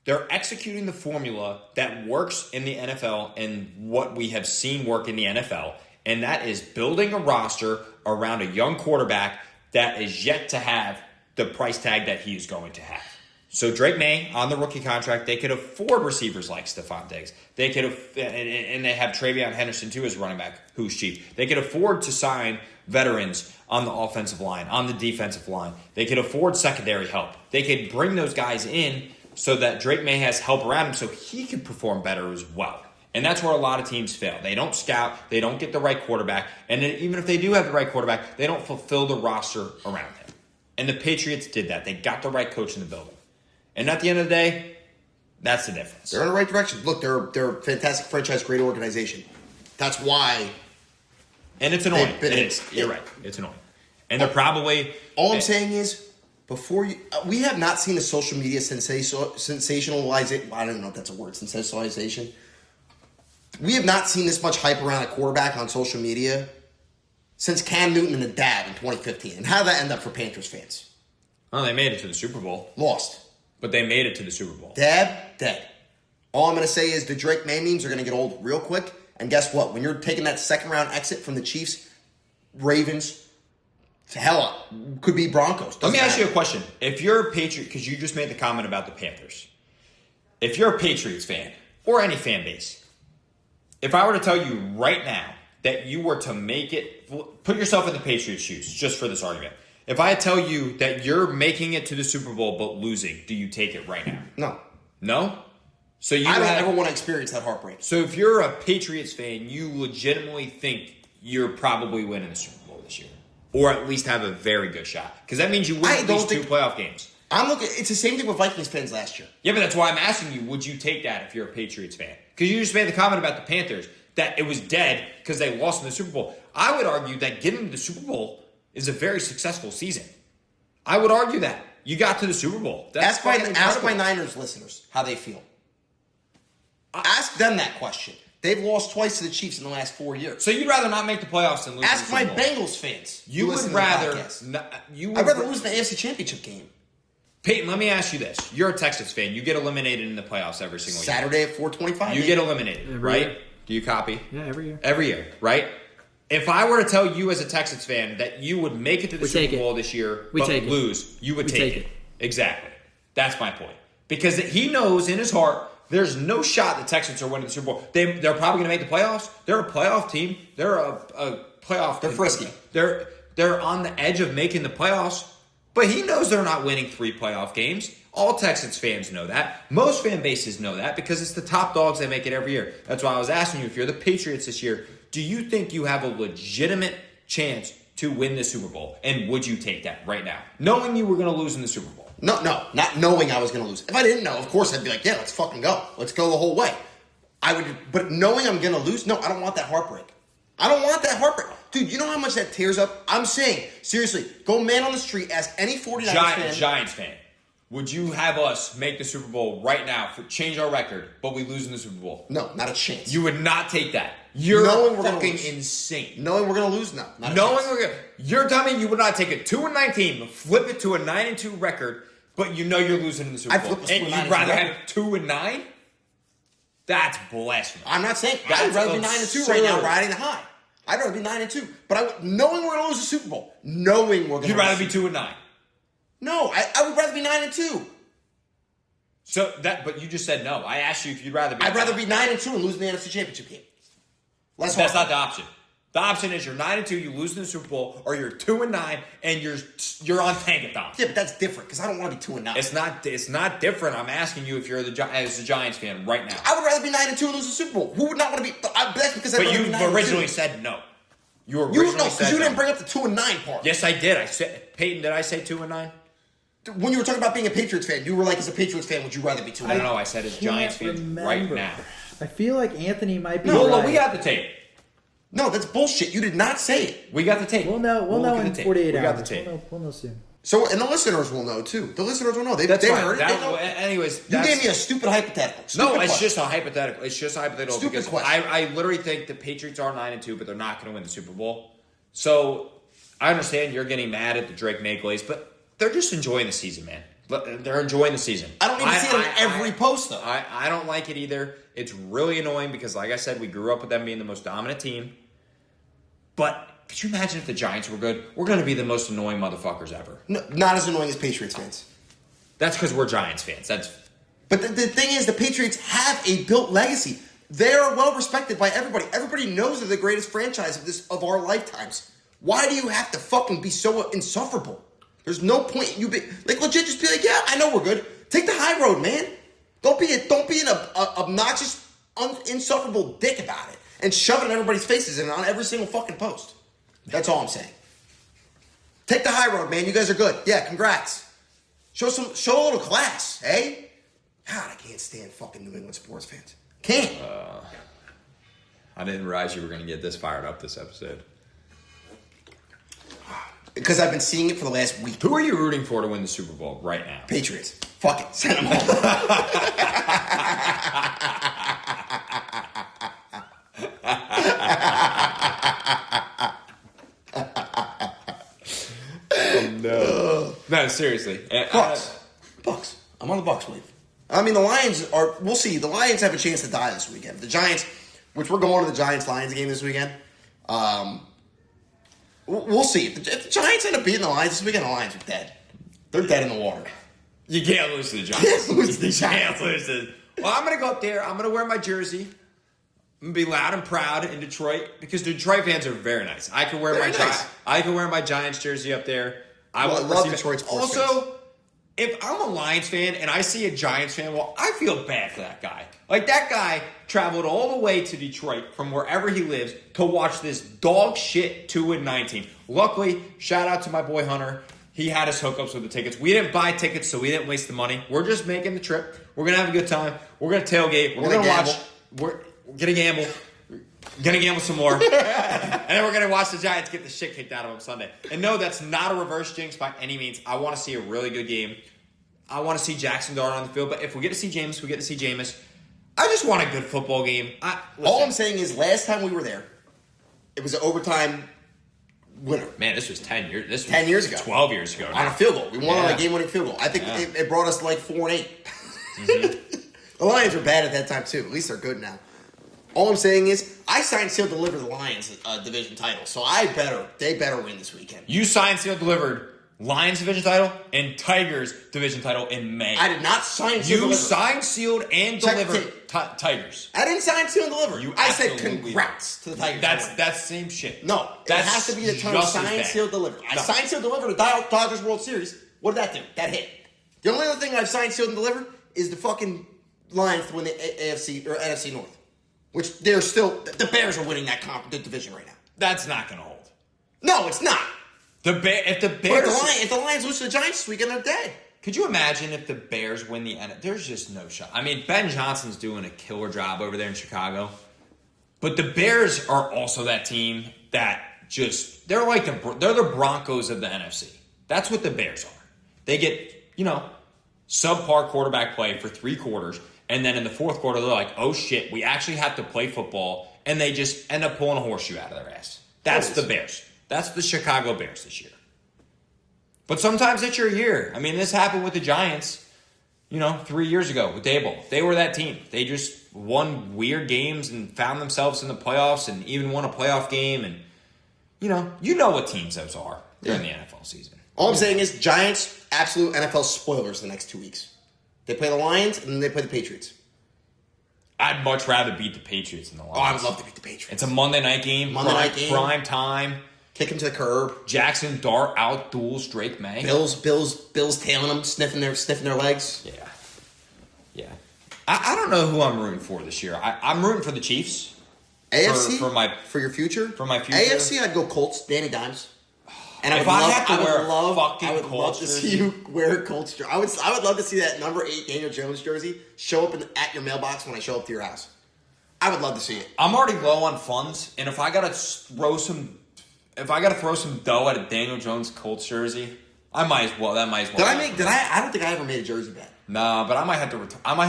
they're executing the formula that works in the NFL and what we have seen work in the NFL, and that is building a roster around a young quarterback that is yet to have the price tag that he's going to have. So Drake May, on the rookie contract, they could afford receivers like Stephon Diggs. They could and they have Travion Henderson too as running back, who's cheap. They could afford to sign veterans on the offensive line, on the defensive line. They could afford secondary help. They could bring those guys in so that Drake May has help around him so he can perform better as well. And that's where a lot of teams fail. They don't scout. They don't get the right quarterback. And then even if they do have the right quarterback, they don't fulfill the roster around him. And the Patriots did that. They got the right coach in the building. And at the end of the day, that's the difference. They're in the right direction. Look, they're a fantastic franchise, great organization. That's why. And it's annoying. You're right. It's annoying. And they're probably. All I'm saying is, we have not seen a social media sensationalization. I don't know if that's a word. Sensationalization. We have not seen this much hype around a quarterback on social media since Cam Newton and the dab in 2015. And how did that end up for Panthers fans? Oh, they made it to the Super Bowl. Lost. But they made it to the Super Bowl. Dab, dead. All I'm going to say is the Drake May memes are going to get old real quick. And guess what? When you're taking that second round exit from the Chiefs, Ravens, could be Broncos. Let me ask you a question. If you're a Patriot, because you just made the comment about the Panthers, if you're a Patriots fan or any fan base, if I were to tell you right now that you were to make it, put yourself in the Patriots' shoes, just for this argument. If I tell you that you're making it to the Super Bowl but losing, do you take it right now? No. No? So I don't ever want to experience that heartbreak. So if you're a Patriots fan, you legitimately think you're probably winning the Super Bowl this year. Or at least have a very good shot. Because that means you win at least 2 playoff games. It's the same thing with Vikings fans last year. Yeah, but that's why I'm asking you, would you take that if you're a Patriots fan? Because you just made the comment about the Panthers, that it was dead because they lost in the Super Bowl. I would argue that getting to the Super Bowl is a very successful season. I would argue that. You got to the Super Bowl. Ask my Niners listeners how they feel. Ask them that question. They've lost twice to the Chiefs in the last 4 years. So you'd rather not make the playoffs than lose Ask the Super my Bowl. Bengals fans. You would rather... I'd rather lose the AFC Championship game. Peyton, let me ask you this. You're a Texas fan. You get eliminated in the playoffs every single year. Saturday at 4:25. You get eliminated, every right? year. Do you copy? Yeah, every year. Every year, right? If I were to tell you as a Texas fan that you would make it to the Super Bowl this year but lose, you would take it. Exactly. That's my point. Because he knows in his heart there's no shot the Texans are winning the Super Bowl. They're probably going to make the playoffs. They're a playoff team. They're a playoff. They're frisky. They're on the edge of making the playoffs. But he knows they're not winning 3 playoff games. All Texans fans know that. Most fan bases know that because it's the top dogs that make it every year. That's why I was asking you, if you're the Patriots this year, do you think you have a legitimate chance to win the Super Bowl? And would you take that right now, knowing you were going to lose in the Super Bowl? No, not knowing I was going to lose. If I didn't know, of course I'd be like, yeah, let's fucking go. Let's go the whole way. But knowing I'm going to lose, no, I don't want that heartbreak. I don't want that heartbreak. Dude, you know how much that tears up? I'm saying, seriously, go man on the street, ask any 49ers fan. Giants fan. Would you have us make the Super Bowl right now, change our record, but we lose in the Super Bowl? No, not a chance. You would not take that. You're fucking insane. Knowing we're going to lose? No, not a chance. You're telling me you would not take a 2-19, flip it to a 9-2 record, but you know you're losing in the Super Bowl. And you'd rather have 2-9? That's blasphemy. I'm not saying I'd rather be 9-2 right now, riding the high. I'd rather be 9-2. But knowing we're going to lose the Super Bowl, knowing we're going to You'd rather be 2-9. No, I would rather be 9-2. But you just said no. I asked you if you'd rather be. I'd rather be 9-2 and lose the NFC Championship game. That's not the option. The option is you're 9-2, you lose in the Super Bowl, or you're 2-9 and you're on tankathon. Yeah, but that's different because I don't want to be 2-9. It's not different. I'm asking you if you're as a Giants fan right now. I would rather be 9-2 and lose the Super Bowl. Who would not want to be? That's because But you originally said no. You didn't bring up the 2-9 part. Yes, I did. Peyton, did I say 2-9? When you were talking about being a Patriots fan, you were like, as a Patriots fan, would you rather be 2-9? I don't know. I said as Giants fan right now. I feel like Anthony might be No, we got the tape. No, that's bullshit. You did not say it. We got the tape. We'll know in 48 hours. We got the tape. We'll know soon. So, and the listeners will know, too. The listeners will know. They heard it. They know. Anyways. You gave me a stupid hypothetical. It's just a hypothetical. It's just a hypothetical. Stupid because question. I literally think the Patriots are 9-2, but they're not going to win the Super Bowl. So, I understand you're getting mad at the Drake May glaze, but they're just enjoying the season, man. They're enjoying the season. I don't even see it on every post, though. I don't like it either. It's really annoying because, like I said, we grew up with them being the most dominant team. But could you imagine if the Giants were good? We're going to be the most annoying motherfuckers ever. No, not as annoying as Patriots fans. That's because we're Giants fans. But the thing is, the Patriots have a built legacy. They are well respected by everybody. Everybody knows they're the greatest franchise of our lifetimes. Why do you have to fucking be so insufferable? There's no point. Legit just be like, yeah, I know we're good. Take the high road, man. Don't be an obnoxious, insufferable dick about it and shove it in everybody's faces and on every single fucking post. That's all I'm saying. Take the high road, man. You guys are good. Yeah, congrats. Show a little class, eh? God, I can't stand fucking New England sports fans. Can't. I didn't realize you were going to get this fired up this episode. Because I've been seeing it for the last week. Who are you rooting for to win the Super Bowl right now? Patriots. Fuck it. Send them home. No, seriously. Bucks. I'm on the Bucks wave. I mean, the Lions are... We'll see. The Lions have a chance to die this weekend. The Giants, which we're going to the Giants-Lions game this weekend. We'll see. If the Giants end up beating the Lions this weekend, the Lions are dead. They're dead in the water. You can't lose to the Giants. You can't lose to the You Giants. can't lose to... Well, I'm going to go up there. I'm going to wear my jersey. I'm going to be loud and proud in Detroit because Detroit fans are very nice. I can wear my Giants jersey up there. I love Detroit sports fans. Also, if I'm a Lions fan and I see a Giants fan, well, I feel bad for that guy. Like, that guy traveled all the way to Detroit from wherever he lives to watch this dog shit 2-19. Luckily, shout out to my boy Hunter. He had us hookups with the tickets. We didn't buy tickets, so we didn't waste the money. We're just making the trip. We're going to have a good time. We're going to tailgate. We're going to watch. We're going to gamble. Going to gamble some more. And then we're going to watch the Giants get the shit kicked out of them Sunday. And no, that's not a reverse jinx by any means. I want to see a really good game. I want to see Jackson Dart on the field. But if we get to see Jameis, we get to see Jameis. I just want a good football game. All I'm saying is last time we were there, it was an overtime winner. Man, this was 10 years. This was 10 years ago. 12 years ago. On a field goal. We won on a game-winning field goal. I think it brought us to like 4-8. Mm-hmm. The Lions were bad at that time, too. At least they're good now. All I'm saying is, I signed, sealed, delivered the Lions division title. So they better win this weekend. You signed, sealed, delivered Lions division title and Tigers division title in May. I did not sign, sealed, delivered. You signed, sealed, and delivered Tigers. I didn't sign, sealed, and deliver. I said absolutely congrats to the Tigers. That's same shit. No, it has to be the term signed, sealed, delivered. I signed, sealed, delivered the Dodgers World Series. What did that do? That hit. The only other thing I've signed, sealed, and delivered is the fucking Lions to win the AFC or NFC North. Which they're still, the Bears are winning that division right now. That's not going to hold. No, it's not. If the Lions lose to the Giants this weekend, they're dead. Could you imagine if the Bears win the NFL? There's just no shot. I mean, Ben Johnson's doing a killer job over there in Chicago. But the Bears are also that team that just, they're the Broncos of the NFC. That's what the Bears are. They get, subpar quarterback play for 3 quarters. And then in the fourth quarter, they're like, oh shit, we actually have to play football. And they just end up pulling a horseshoe out of their ass. That's the Bears. That's the Chicago Bears this year. But sometimes it's your year. I mean, this happened with the Giants, 3 years ago with Daboll. They were that team. They just won weird games and found themselves in the playoffs and even won a playoff game. And, you know what teams those are during the NFL season. All I'm saying is Giants, absolute NFL spoilers the next 2 weeks. They play the Lions, and then they play the Patriots. I'd much rather beat the Patriots than the Lions. Oh, I would love to beat the Patriots. It's a Monday night game. Prime time. Kick him to the curb. Jackson Dart out-duels Drake May. Bills tailing them, sniffing their legs. Yeah. I don't know who I'm rooting for this year. I'm rooting for the Chiefs. AFC? For your future? For my future. AFC, I'd go Colts, Danny Dimes. And I would love to see you wear a Colts jersey. I would love to see that number 8 Daniel Jones jersey show up at your mailbox when I show up to your house. I would love to see it. I'm already low on funds, and if I gotta throw some dough at a Daniel Jones Colts jersey, I might as well. That might as well. I don't think I ever made a jersey bet. Nah, but I might have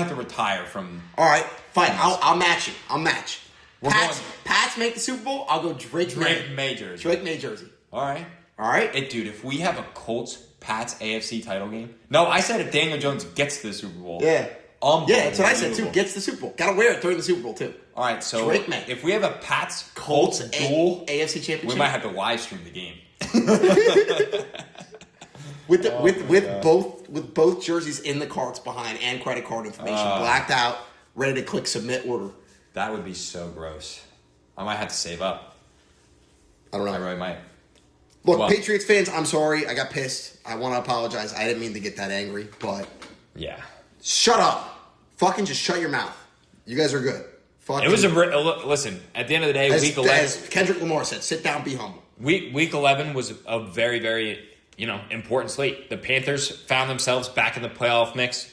to retire from. All right, fine. I'll match you. I'll match. Pats make the Super Bowl. I'll go Drake May jersey. Drake May jersey. All right. Hey, dude, if we have a Colts-Pats AFC title game. No, I said if Daniel Jones gets to the Super Bowl. Yeah. Yeah, that's what I said, too. Gets the Super Bowl. Got to wear it during the Super Bowl, too. All right, so if we have a Pats-Colts duel, AFC Championship, we might have to live stream the game. with both jerseys in the carts behind and credit card information blacked out, ready to click submit order. That would be so gross. I might have to save up. I don't know. I really might. Look, Patriots fans, I'm sorry. I got pissed. I want to apologize. I didn't mean to get that angry, but... Yeah. Shut up. Fucking just shut your mouth. You guys are good. It was listen, at the end of the day, week 11... As Kendrick Lamar said, sit down, be humble. Week 11 was a very, very, important slate. The Panthers found themselves back in the playoff mix.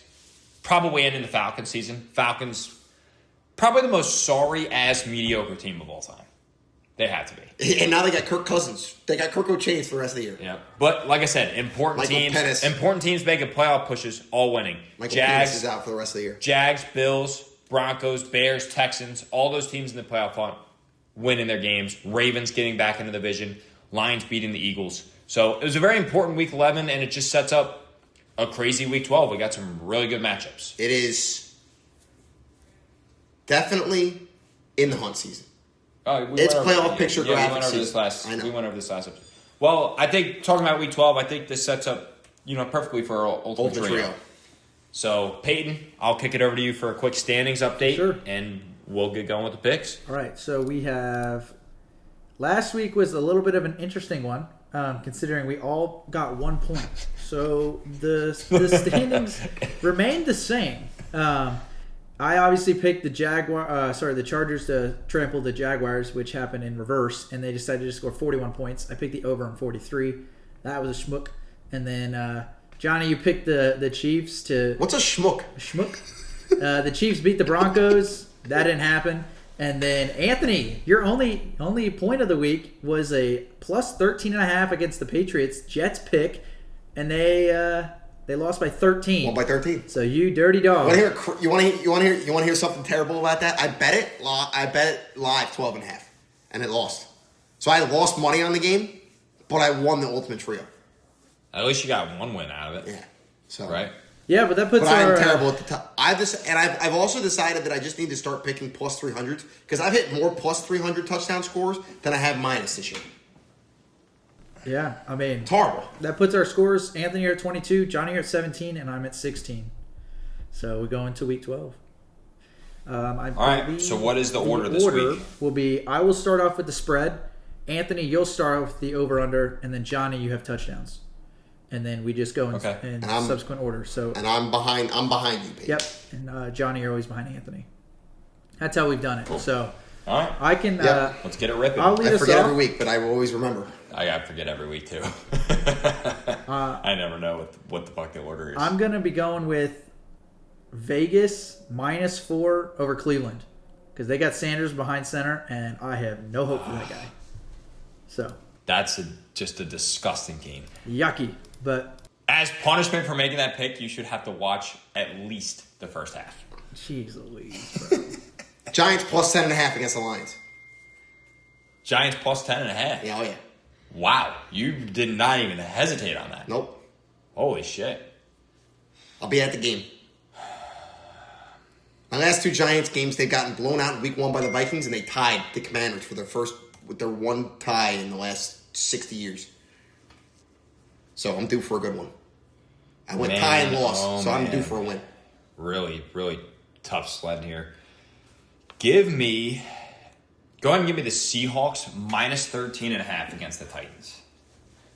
Probably ending the Falcons season. Falcons, probably the most sorry-ass mediocre team of all time. They had to be. And now they got Kirk Cousins. They got Kirk O'Chains for the rest of the year. Yeah. But like I said, important teams making playoff pushes, all winning. Michael Jags is out for the rest of the year. Jags, Bills, Broncos, Bears, Texans, all those teams in the playoff hunt winning their games. Ravens getting back into the division. Lions beating the Eagles. So it was a very important week 11, and it just sets up a crazy week 12. We got some really good matchups. It is definitely in the hunt season. It's playoff picture graphic season. We went over this last episode. Well, I think talking about week 12, I think this sets up, perfectly for our ultimate trio. So, Peyton, I'll kick it over to you for a quick standings update. Sure. And we'll get going with the picks. All right, so we have last week was a little bit of an interesting one, considering we all got 1 point. So the standings remained the same. I obviously picked the Chargers to trample the Jaguars, which happened in reverse, and they decided to score 41 points. I picked the over on 43. That was a schmuck. And then Johnny, you picked the Chiefs to. What's a schmuck? The Chiefs beat the Broncos. That didn't happen. And then Anthony, your only point of the week was a plus 13.5 against the Patriots. Jets pick, and they lost by 13. Won by 13. So you dirty dog. You want to hear something terrible about that? I bet it live 12.5, and it lost. So I lost money on the game, but I won the ultimate trio. At least you got one win out of it. Yeah. So right. Yeah, but that puts I'm terrible at the top. I've also decided that I just need to start picking plus 300s because I've hit more plus 300 touchdown scores than I have minus this year. Yeah, I mean, It's horrible. that puts our scores. Anthony, you're at 22, Johnny, you're at 17, and I'm at 16. So we go into week 12. All right. So what is the order this week? Will be I will start off with the spread. Anthony, you'll start off with the over/under, and then Johnny, you have touchdowns. And then we just go in subsequent order. So And I'm behind you, Pete. yep, and Johnny, you're always behind Anthony. That's how we've done it. Cool. So All right. I can. Yep. Let's get it ripping. I'll lead I us forget off. every week, but I will always remember. I forget every week too. I never know what the fuck the order is. I'm gonna be going with Vegas -4 over Cleveland because they got Sanders behind center, and I have no hope for that guy. So That's just a disgusting game. yucky, but As punishment for making that pick, you should have to watch at least the first half. jeez Louise, bro. Giants plus 10.5 against the Lions. Giants plus 10.5. Yeah, oh yeah. Wow. You did not even hesitate on that. Nope. Holy shit. I'll be at the game. My last two Giants games, they've gotten blown out in week 1 by the Vikings, and they tied the Commanders with their one tie in the last 60 years. So I'm due for a good one. I went tie and loss, so I'm due for a win. Really, really tough sled here. Go ahead and give me the Seahawks -13.5 against the Titans.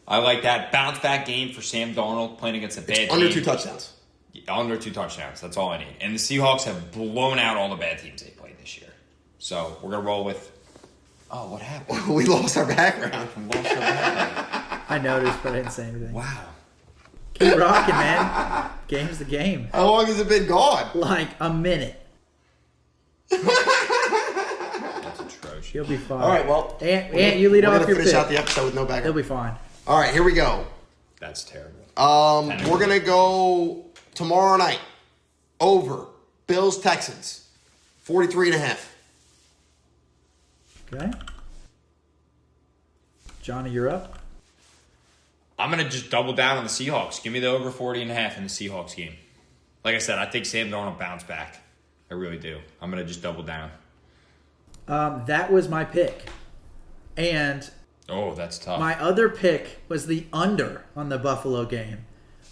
I like that bounce back game for Sam Darnold playing against a bad team. Under 2 touchdowns. Under 2 touchdowns. That's all I need. And the Seahawks have blown out all the bad teams they played this year. So we're going to roll with... Oh, what happened? We lost our background. I noticed, but I didn't say anything. Wow. Keep rocking, man. Game's the game. How long has it been gone? Like a minute. That's atrocious. He'll be fine. All right, well. Ant, you lead we're off gonna your finish pick. out the episode with no He'll background. be fine. All right, here we go. That's terrible. We're going to go tomorrow night. Over. Bills-Texans. 43.5. Okay. Johnny, you're up. I'm going to just double down on the Seahawks. Give me the over 40.5 in the Seahawks game. Like I said, I think Sam Darnold will bounce back. I really do. I'm going to just double down. That was my pick. And Oh, that's tough. my other pick was the under on the Buffalo game.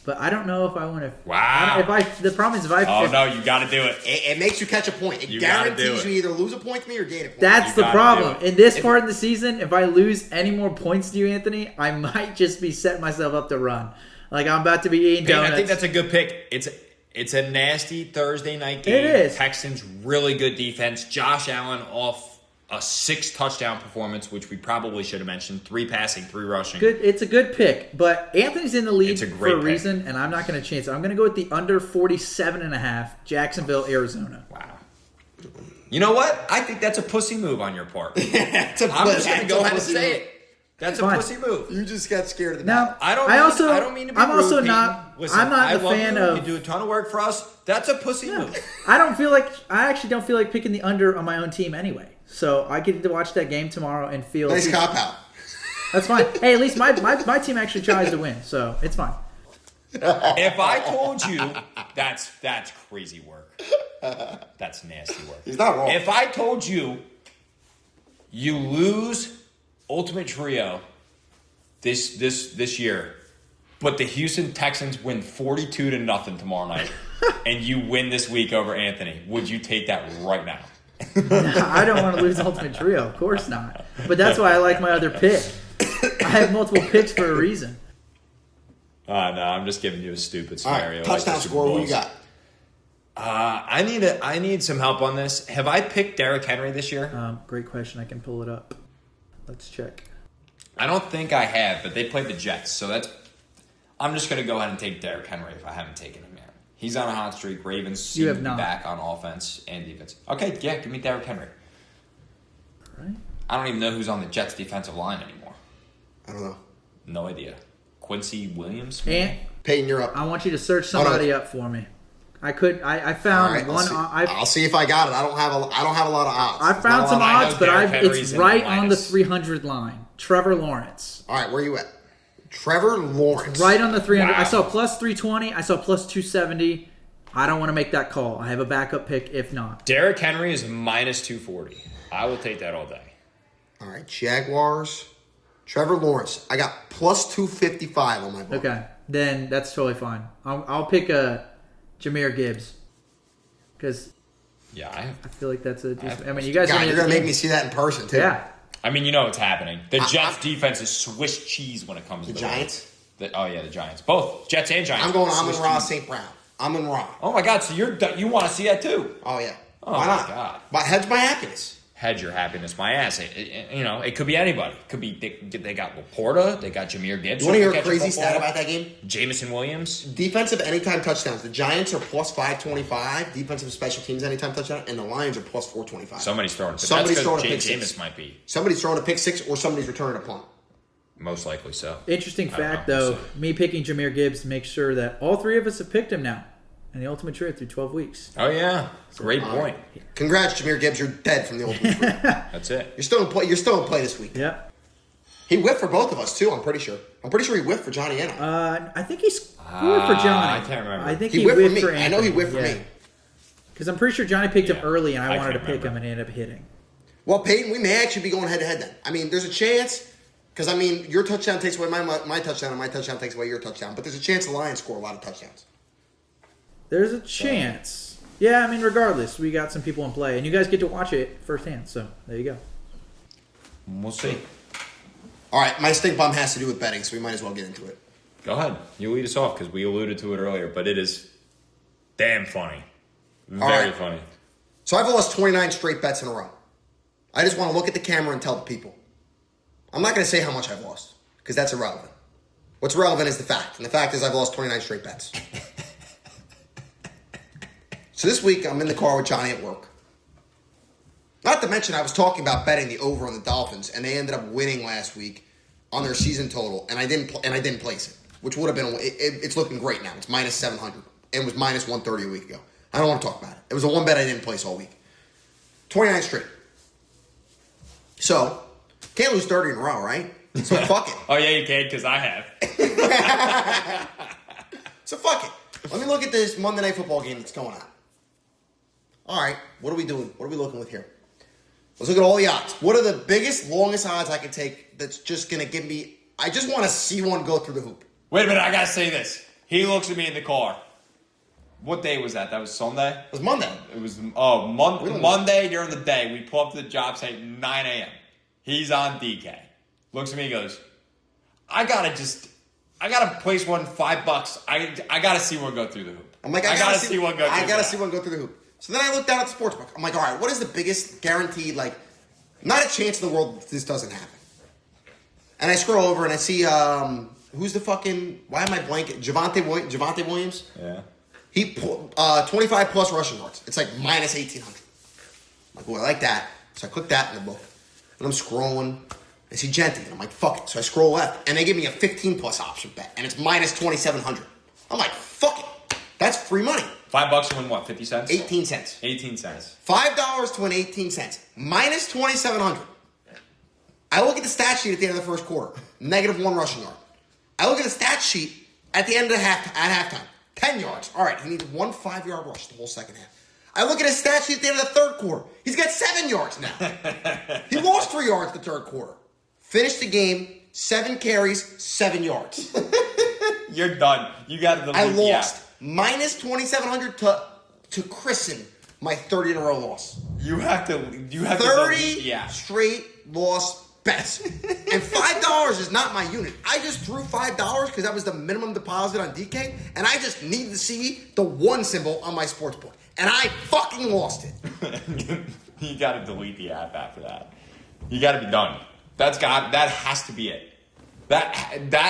But I don't know if I want to. Wow. The problem is if I. Oh, no, you got to do it. It makes you catch a point. It You gotta do guarantees it. you either lose a point to me or gain a point. That's You the gotta problem. do it. In this part of the season, if I lose any more points to you, Anthony, I might just be setting myself up to run. Like I'm about to be eating Peyton, donuts. I think that's a good pick. It's a nasty Thursday night game. It is. Texans really good defense. Josh Allen off a 6-touchdown performance, which we probably should have mentioned. 3 passing, 3 rushing. good. It's a good pick, but Anthony's in the lead It's a for great a pick. reason, and I'm not going to chance it. I'm going to go with the under 47.5, Jacksonville, Arizona. Wow. You know what? I think that's a pussy move on your part. I'm just going to go ahead and say it. That's a Fine. pussy move. You just got scared of the Now, I don't mean to be I'm rude, also Peyton. not. Listen, I'm not I a love fan you. of. You do a ton of work for us. That's a pussy move. I actually don't feel like picking the under on my own team anyway. So I get to watch that game tomorrow and feel. Nice cop out. That's fine. Hey, at least my team actually tries to win, so it's fine. If I told you, that's crazy work. That's nasty work. He's not wrong. If I told you you lose Ultimate Trio this year, but the Houston Texans win 42-0 tomorrow night, and you win this week over Anthony, would you take that right now? I don't want to lose Ultimate Trio. Of course not. But that's why I like my other pick. I have multiple picks for a reason. No, I'm just giving you a stupid scenario. All right, touchdown score, what you got? I need some help on this. Have I picked Derrick Henry this year? Great question. I can pull it up. Let's check. I don't think I have, but they played the Jets, so I'm just going to go ahead and take Derrick Henry if I haven't taken him yet. He's on a hot streak. Ravens seem to be back on offense and defense. Okay, yeah, give me Derrick Henry. All right. I don't even know who's on the Jets' defensive line anymore. I don't know. No idea. Quincy Williams? And Peyton, you're up. I want you to search somebody up for me. I found right, one. I'll see if I got it. I don't have a lot of odds. I found some odds, but it's right on the minus. 300 line. Trevor Lawrence. All right, where are you at? Trevor Lawrence. Right on the 300. Wow. I saw plus 320. I saw plus 270. I don't want to make that call. I have a backup pick if not. Derrick Henry is minus 240. I will take that all day. All right, Jaguars. Trevor Lawrence. I got plus 255 on my book. Okay, then that's totally fine. I'll pick Jahmyr Gibbs because Yeah, I feel like that's a decent. I mean, you guys. God, you're gonna make me see that in person too. Yeah. I mean, you know what's happening. The Jets' defense is Swiss cheese when it comes to The Giants? The Giants. Both Jets and Giants. I'm going Swiss Amon-Ra cheese. St. Brown. Amon-Ra. Oh my God! So you want to see that too? Oh yeah. Oh, Why my not? God. My head's my happiness. Hedge your happiness, my ass. It could be anybody. It could be they got Laporta, they got Jahmyr Gibbs. You want to hear a crazy stat about that game? Jamison Williams. Defensive anytime touchdowns. The Giants are plus 525. Defensive special teams anytime touchdown, and the Lions are plus 425. Somebody's throwing. Somebody's throwing a pick Jameis six. might be Somebody's throwing a pick six, or somebody's returning a punt. most likely so. Interesting I don't fact, know. though, me picking Jahmyr Gibbs makes sure that all three of us have picked him now in the Ultimate Trio through 12 weeks. Oh yeah, great point. Congrats, Jahmyr Gibbs. You're dead from the Ultimate Trio. That's it. You're still in play. You're still in play this week. Yeah. He whiffed for both of us too. I'm pretty sure. I'm pretty sure he whiffed for Johnny and I. I think he scored for Johnny. I can't remember. I think He whiffed for me. for I know he Anthony, whiffed for me. Because I'm pretty sure Johnny picked him Yeah. early, and I I wanted to can't pick him, remember. and he ended up hitting. Well, Peyton, we may actually be going head to head then. I mean, there's a chance because I mean, your touchdown takes away my touchdown, and my touchdown takes away your touchdown. But there's a chance the Lions score a lot of touchdowns. There's a chance. Yeah, I mean, regardless, we got some people in play, and you guys get to watch it firsthand. So there you go. We'll see. All right, my stink bomb has to do with betting, so we might as well get into it. Go ahead. You lead us off because we alluded to it earlier, but it is damn funny. Very right. funny. So I've lost 29 straight bets in a row. I just want to look at the camera and tell the people. I'm not going to say how much I've lost because that's irrelevant. What's relevant is the fact, and the fact is I've lost 29 straight bets. So this week I'm in the car with Johnny at work. Not to mention I was talking about betting the over on the Dolphins, and they ended up winning last week on their season total, and I didn't place it, which would have been it's looking great now. It's minus 700. It was minus 130 a week ago. I don't want to talk about it. It was the one bet I didn't place all week. 29 straight. So can't lose 30 in a row, right? So fuck it. Oh yeah, you can because I have. So fuck it. Let me look at this Monday Night Football game that's going on. All right, what are we doing? What are we looking with here? Let's look at all the odds. What are the biggest, longest odds I can take that's just going to give me... I just want to see one go through the hoop. Wait a minute, I gotta say this. He looks at me in the car. What day was that? That was Sunday? It was Monday. It was Monday during the day. We pull up to the job site at 9 a.m. He's on DK. Looks at me and goes, I gotta place one $5. I gotta see one go through the hoop. I'm like, I gotta see one go through I gotta see one go through the hoop. So then I look down at the sportsbook. I'm like, all right, what is the biggest guaranteed, like, not a chance in the world that this doesn't happen? And I scroll over and I see, who's the fucking, why am I blanking? Javonte Williams? Yeah. He 25 plus rushing yards. It's like minus 1,800. I'm like, oh, I like that. So I click that in the book. And I'm scrolling. I see Genty. And I'm like, fuck it. So I scroll left. And they give me a 15 plus option bet. And it's minus 2,700. I'm like, fuck it. That's free money. $5 to win what? 50 cents? 18 cents. 18 cents. $5 to win 18 cents. Minus 2,700. I look at the stat sheet at the end of the first quarter. -1 rushing yard. I look at the stat sheet at the end of at halftime. 10 yards. All right, he needs 1 5-yard rush the whole second half. I look at his stat sheet at the end of the third quarter. He's got 7 yards now. He lost 3 yards the third quarter. Finished the game, 7 carries, 7 yards. You're done. You got to delete I the lost. app. minus 2,700 to christen my 30 in a row loss. You have to 30 straight loss bets. And $5 is not my unit. I just threw $5 because that was the minimum deposit on DK, and I just need to see the 1 symbol on my sportsbook. And I fucking lost it. You got to delete the app after that. You got to be done. That has to be it. That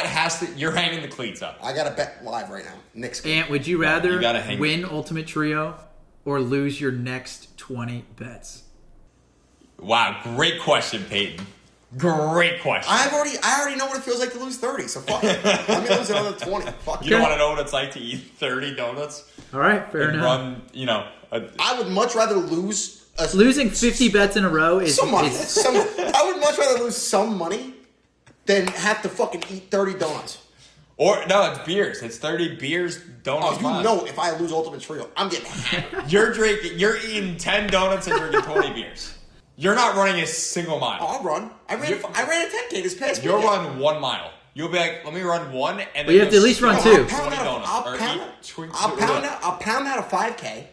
has to. You're hanging the cleats up. I got to bet live right now. Next game. Ant, would you rather gotta win Ultimate Trio or lose your next 20 bets? Wow, great question, Peyton. Great question. I already know what it feels like to lose 30, so fuck it. Let me lose another 20. Fuck You don't want to know what it's like to eat 30 donuts? All right, fair and enough. Run, I would much rather lose losing 50 bets in a row is some money. I would much rather lose some money than have to fucking eat 30 donuts. Or no, it's beers. It's 30 beers, donuts. Oh, you know, if I lose Ultimate Trio, I'm getting hammered. You're eating 10 donuts and drinking 20 beers. You're not running a single mile. Oh, I'll run. I ran a 10K this past You'll weekend. run 1 mile. You'll be like, let me run 1, and then Well, you have to at least run 2. I'll pound out a 5K.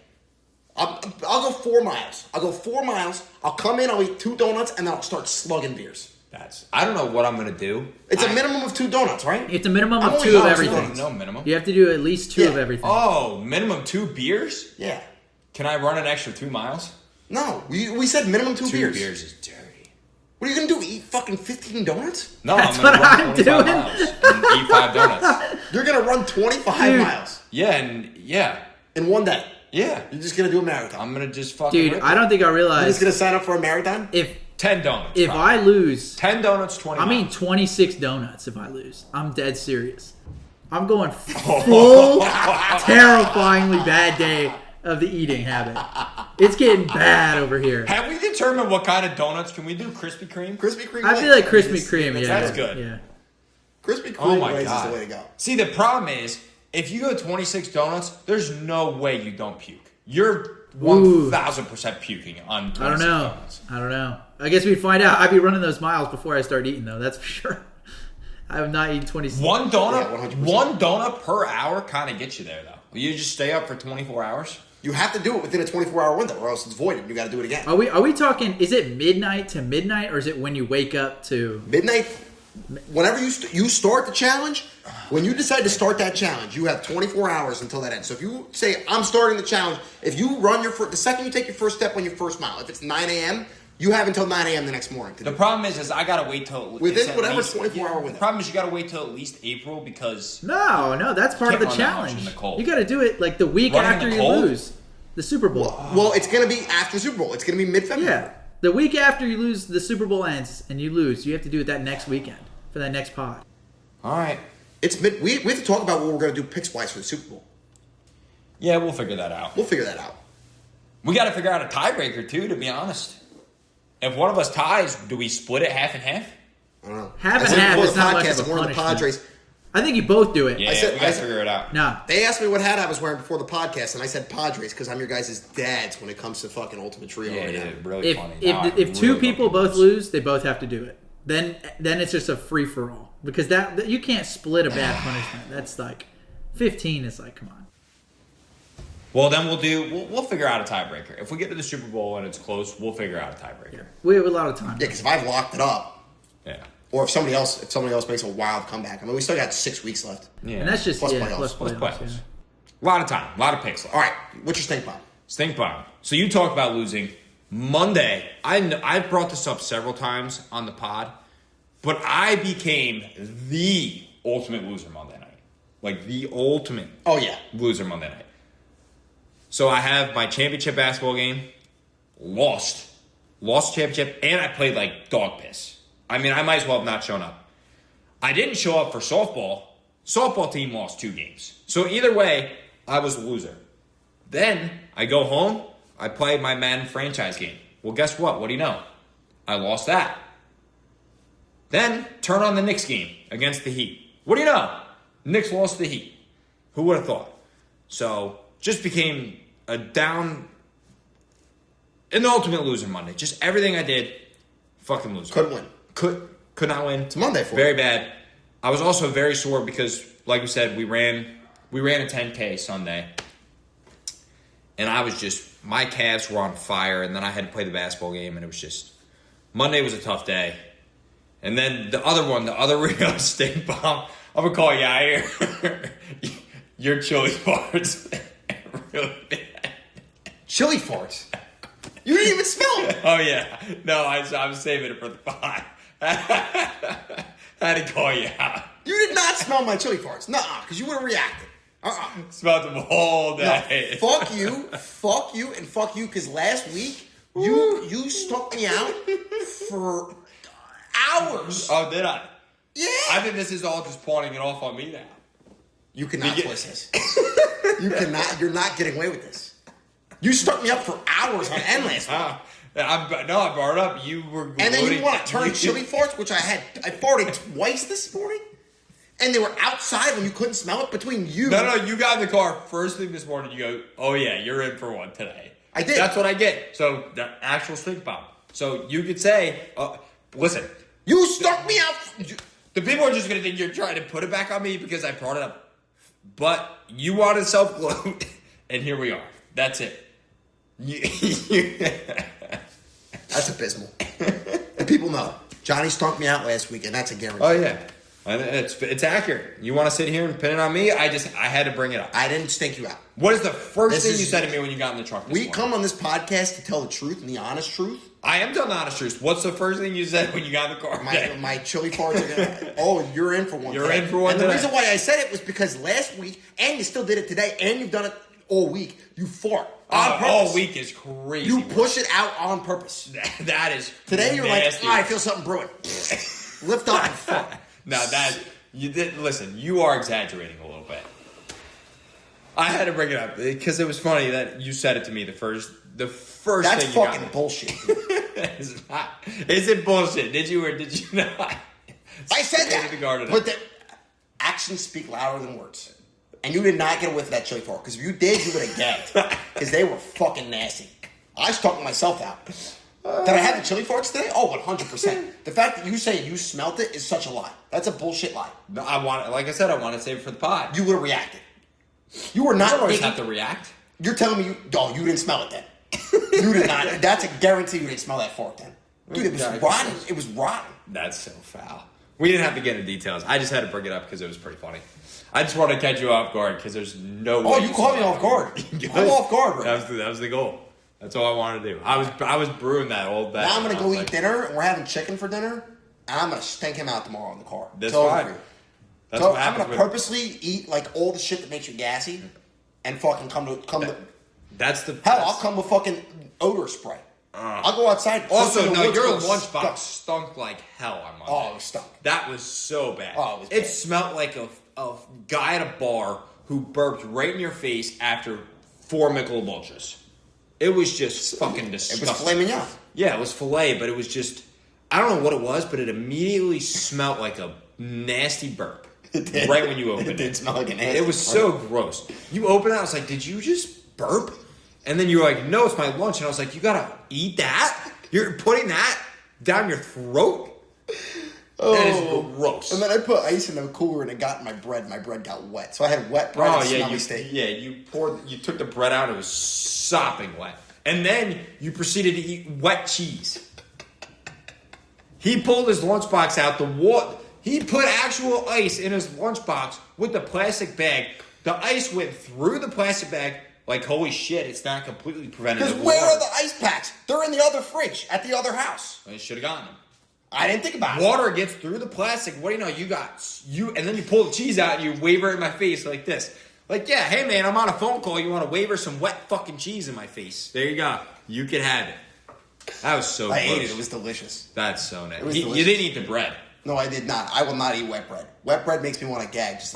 I'll go 4 miles. I'll go 4 miles. I'll come in, I'll eat 2 donuts, and then I'll start slugging beers. I don't know what I'm going to do. It's a minimum of 2 donuts, right? It's a minimum I'm of only 2 of going everything. No minimum. You have to do at least 2 of Yeah. everything. Oh, minimum 2 beers? Yeah. Can I run an extra 2 miles? No, we said minimum 2 beers. 2 beers is dirty. What are you going to do, eat fucking 15 donuts? No, That's I'm going to what run I'm 25 doing. miles and eat 5 donuts. You're going to run 25 Dude. miles Yeah. in one day. Yeah. You're just going to do a marathon. I'm going to just fucking Dude, rip I it. don't think I You're realized just going to sign up for a marathon? if 10 donuts. if probably. I lose 10 donuts, 20 I mean miles. 26 donuts if I lose. I'm dead serious. I'm going full terrifyingly bad day of the eating habit. It's getting bad over here. Have we determined what kind of donuts? Can we do Krispy Kreme? Krispy Kreme. I feel like Krispy Kreme, yeah. That's good. Yeah. Krispy Kreme Oh my Lay's is God. the way to go. See, the problem is, if you go 26 donuts, there's no way you don't puke. You're 1,000% puking on 26 I don't know. donuts. I don't know. I guess we'd find out. I'd be running those miles before I start eating, though. That's for sure. I have not eaten 26. One donut, Yeah, 100%. one donut per hour kind of gets you there, though. You just stay up for 24 hours. You have to do it within a 24-hour window, or else it's voided. You got to do it again. Are we talking? Is it midnight to midnight, or is it when you wake up to? Midnight. Whenever you start the challenge, when you decide to start that challenge, you have 24 hours until that ends. So if you say, I'm starting the challenge, if you run the second you take your first step on your first mile, if it's 9 a.m., you have until 9 a.m. the next morning to do The it. problem is I gotta wait till Within it's at whatever least- 24-hour window. The problem is you gotta wait till at least April because No, that's part of Can't the run that much in challenge. the cold. You got to do it like the week Running in after the you cold? lose the Super Bowl. Well, it's going to be after the Super Bowl. It's going to be mid-February. Yeah, the week after you lose, the Super Bowl ends, and you lose. You have to do it that next weekend for that next pod. all right. It's mid. We have to talk about what we're going to do picks-wise for the Super Bowl. Yeah, we'll figure that out. We'll figure that out. We got to figure out a tiebreaker too. To be honest, if one of us ties, do we split it half and half? I don't know. Half I and said half before is the not much podcast, of a I'm wearing the punishment. Padres. I think you both do it. Yeah, said- we got I to said- figure it out. No. They asked me what hat I was wearing before the podcast, and I said Padres because I'm your guys' dads when it comes to fucking Ultimate Trio Yeah, right yeah, now. really If funny. Now I if two really people love both this. lose, they both have to do it. Then it's just a free for all because that you can't split a bad punishment. That's like 15 is like come on. Well, then we'll figure out a tiebreaker. If we get to the Super Bowl and it's close, we'll figure out a tiebreaker. We have a lot of time. Yeah, because if I've locked it up, Yeah. or if somebody else makes a wild comeback, I mean, we still got 6 weeks left. Yeah. And that's just Plus yeah, playoffs. plus Plus playoffs. playoffs. Yeah. A lot of time, a lot of picks left. All right, what's your stink bomb? Stink bomb. So you talked about losing Monday. I've brought this up several times on the pod, but I became the ultimate loser Monday night. Like the ultimate Oh yeah, loser Monday night. So I have my championship basketball game, lost championship, and I played like dog piss. I mean, I might as well have not shown up. I didn't show up for softball. Softball team lost 2 games. So either way, I was a loser. Then I go home, I play my Madden franchise game. Well, guess what? What do you know? I lost that. Then turn on the Knicks game against the Heat. What do you know? Knicks lost to the Heat. Who would have thought? So just became an ultimate loser Monday. Just everything I did, fucking loser. couldn't win. Could not win. It's Monday for very you. bad. I was also very sore because, like we said, we ran We ran a 10K Sunday. And I was just, my calves were on fire. And then I had to play the basketball game. And it was just, Monday was a tough day. And then the other one, the other real stink bomb, I'm going to call you out here. Your chili farts. Really bad. Chili farts? You didn't even smell it. Oh, yeah. No, I was saving it for the pod. I had to call you out. You did not smell my chili farts. Nuh-uh, because you would have reacted. Smelled them all day. No, fuck you, and fuck you, because last week, you stuck me out for hours. Oh, did I? Yeah. I think this is all just pawning it off on me now. You cannot twist this. You cannot. You're not getting away with this. You stuck me up for hours on end last week. I brought it up. You were gloating. And then you want to turn chili farts, which I farted twice this morning, and they were outside when you couldn't smell it between you. No, you got in the car first thing this morning. You go, oh yeah, you're in for one today. I did. That's what I get. So the actual stink bomb. So you could say, listen, you stuck me out. The people are just going to think you're trying to put it back on me because I brought it up. But you wanted self-gloat, and here we are. That's it. That's abysmal. And people know. Johnny stunk me out last week, and that's a guarantee. Oh, yeah. It's accurate. You want to sit here and pin it on me? I had to bring it up. I didn't stink you out. What is the first thing you said to me when you got in the truck this morning? Come on this podcast to tell the truth and the honest truth. I am telling the honest truth. What's the first thing you said when you got in the car? My chili farts are going to... you're in for one You're in for one And today. the reason why I said it was because last week, and you still did it today, and you've done it all week, you fart on purpose. All week is crazy. You push it out on purpose. That is Today you're nasty. like, I feel something brewing. Lift up and fart. No, you did. Listen, you are exaggerating a little bit. I had to bring it up because it was funny that you said it to me the first That's thing you got. fucking bullshit. It's not. Is it bullshit? Did you or did you not? I said that. But the actions speak louder than words. And you did not get away with that chili fart. Because if you did, you would have gagged. Because they were fucking nasty. I stuck myself out. Did I have the chili farts today? Oh, 100%. The fact that you say you smelt it is such a lie. That's a bullshit lie. No, like I said, I want to save it for the pod. You would have reacted. You were not. You always have to react. You're telling me you didn't smell it then. You did not. That's a guarantee you didn't smell that fart then. Dude, it was rotten. It was rotten. That's so foul. We didn't have to get into details. I just had to bring it up because it was pretty funny. I just wanted to catch you off guard because there's no way. Oh, you caught me off guard. I'm off guard, right? That was the goal. That's all I wanted to do. I was brewing that all day. Now I'm going to go eat dinner, and we're having chicken for dinner, and I'm going to stink him out tomorrow in the car. That's fine. So I'm going to purposely eat like all the shit that makes you gassy, and fucking come to. I'll come with fucking odor spray. I'll go outside. Also, no, your lunchbox stunk like hell on Monday. Oh, it was stunk. That was so bad. Oh, it was bad. It smelled like a guy at a bar who burped right in your face after 4 Michelob Ultras. It was just fucking disgusting. It was filet mignon. Yeah, it was filet, but it was just, I don't know what it was, but it immediately smelled like a nasty burp. It did. Right when you opened it. It did smell like a nasty It was so gross. You open it, I was like, did you just burp? And then you were like, no, it's my lunch. And I was like, you gotta eat that? You're putting that down your throat? That is gross. And then I put ice in the cooler and it got in my bread. My bread got wet. So I had wet bread and smelly steak. Yeah, you took the bread out, it was sopping wet. And then you proceeded to eat wet cheese. He pulled his lunchbox out, he put actual ice in his lunchbox with the plastic bag. The ice went through the plastic bag. Like, holy shit, it's not completely preventative. Because where are the ice packs? They're in the other fridge at the other house. I should have gotten them. I didn't think about it. Water gets through the plastic. What do you know? And then you pull the cheese out and you waver it in my face like this. Like, yeah, hey man, I'm on a phone call. You want to waver some wet fucking cheese in my face? There you go. You can have it. That was so gross. I ate it. It was delicious. That's so nice. Delicious. You didn't eat the bread. No, I did not. I will not eat wet bread. Wet bread makes me want to gag. Just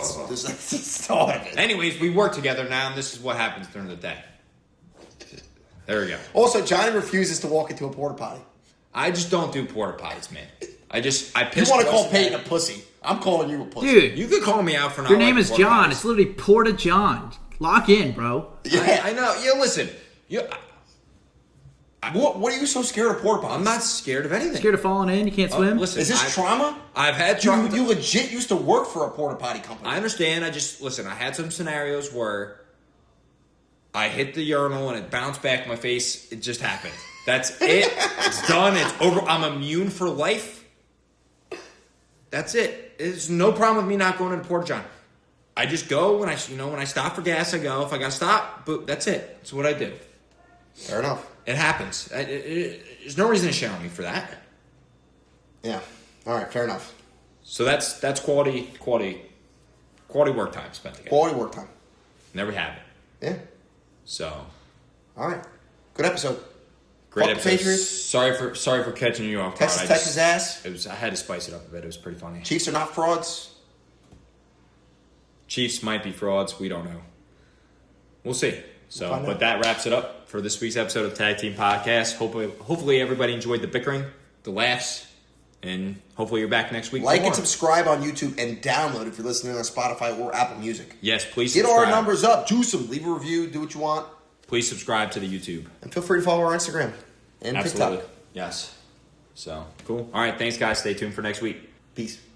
thought of it. Anyways, we work together now, and this is what happens during the day. There we go. Also, Johnny refuses to walk into a porta potty. I just don't do porta potties, man. I piss. You want to call Peyton a pussy? I'm calling you a pussy, dude. You could call me out for not. Your name is John. Potties. It's literally Porta John. Lock in, bro. Yeah, I know. Yeah, listen. What are you so scared of porta potties? I'm not scared of anything. Scared of falling in? You can't swim? Listen, Is this trauma? I've had trauma. You legit used to work for a porta potty company. I understand. I had some scenarios where I hit the urinal and it bounced back in my face. It just happened. That's it. It's done. It's over. I'm immune for life. That's it. There's no problem with me not going to the porta john. I just go when I stop for gas. I go. If I got to stop, but that's it. That's what I do. Fair enough. It happens. There's no reason to shame on me for that. Yeah. All right. Fair enough. So that's quality work time spent together. Quality work time. Never had it. Yeah. So. All right. Good episode. Great Fuck the episode. Patriots. Sorry for catching you off guard. Texas ass. I had to spice it up a bit. It was pretty funny. Chiefs are not frauds. Chiefs might be frauds. We don't know. We'll see. So, We'll find but out. that wraps it up for this week's episode of Tag Team Podcast. Hopefully everybody enjoyed the bickering, the laughs, and hopefully you're back next week. Like for and more. subscribe on YouTube and download if you're listening on Spotify or Apple Music. Yes, please Get subscribe. our numbers up. Juice them. Leave a review. Do what you want. Please subscribe to the YouTube. And feel free to follow our Instagram and Absolutely. TikTok. Yes. So, cool. All right, thanks, guys. Stay tuned for next week. Peace.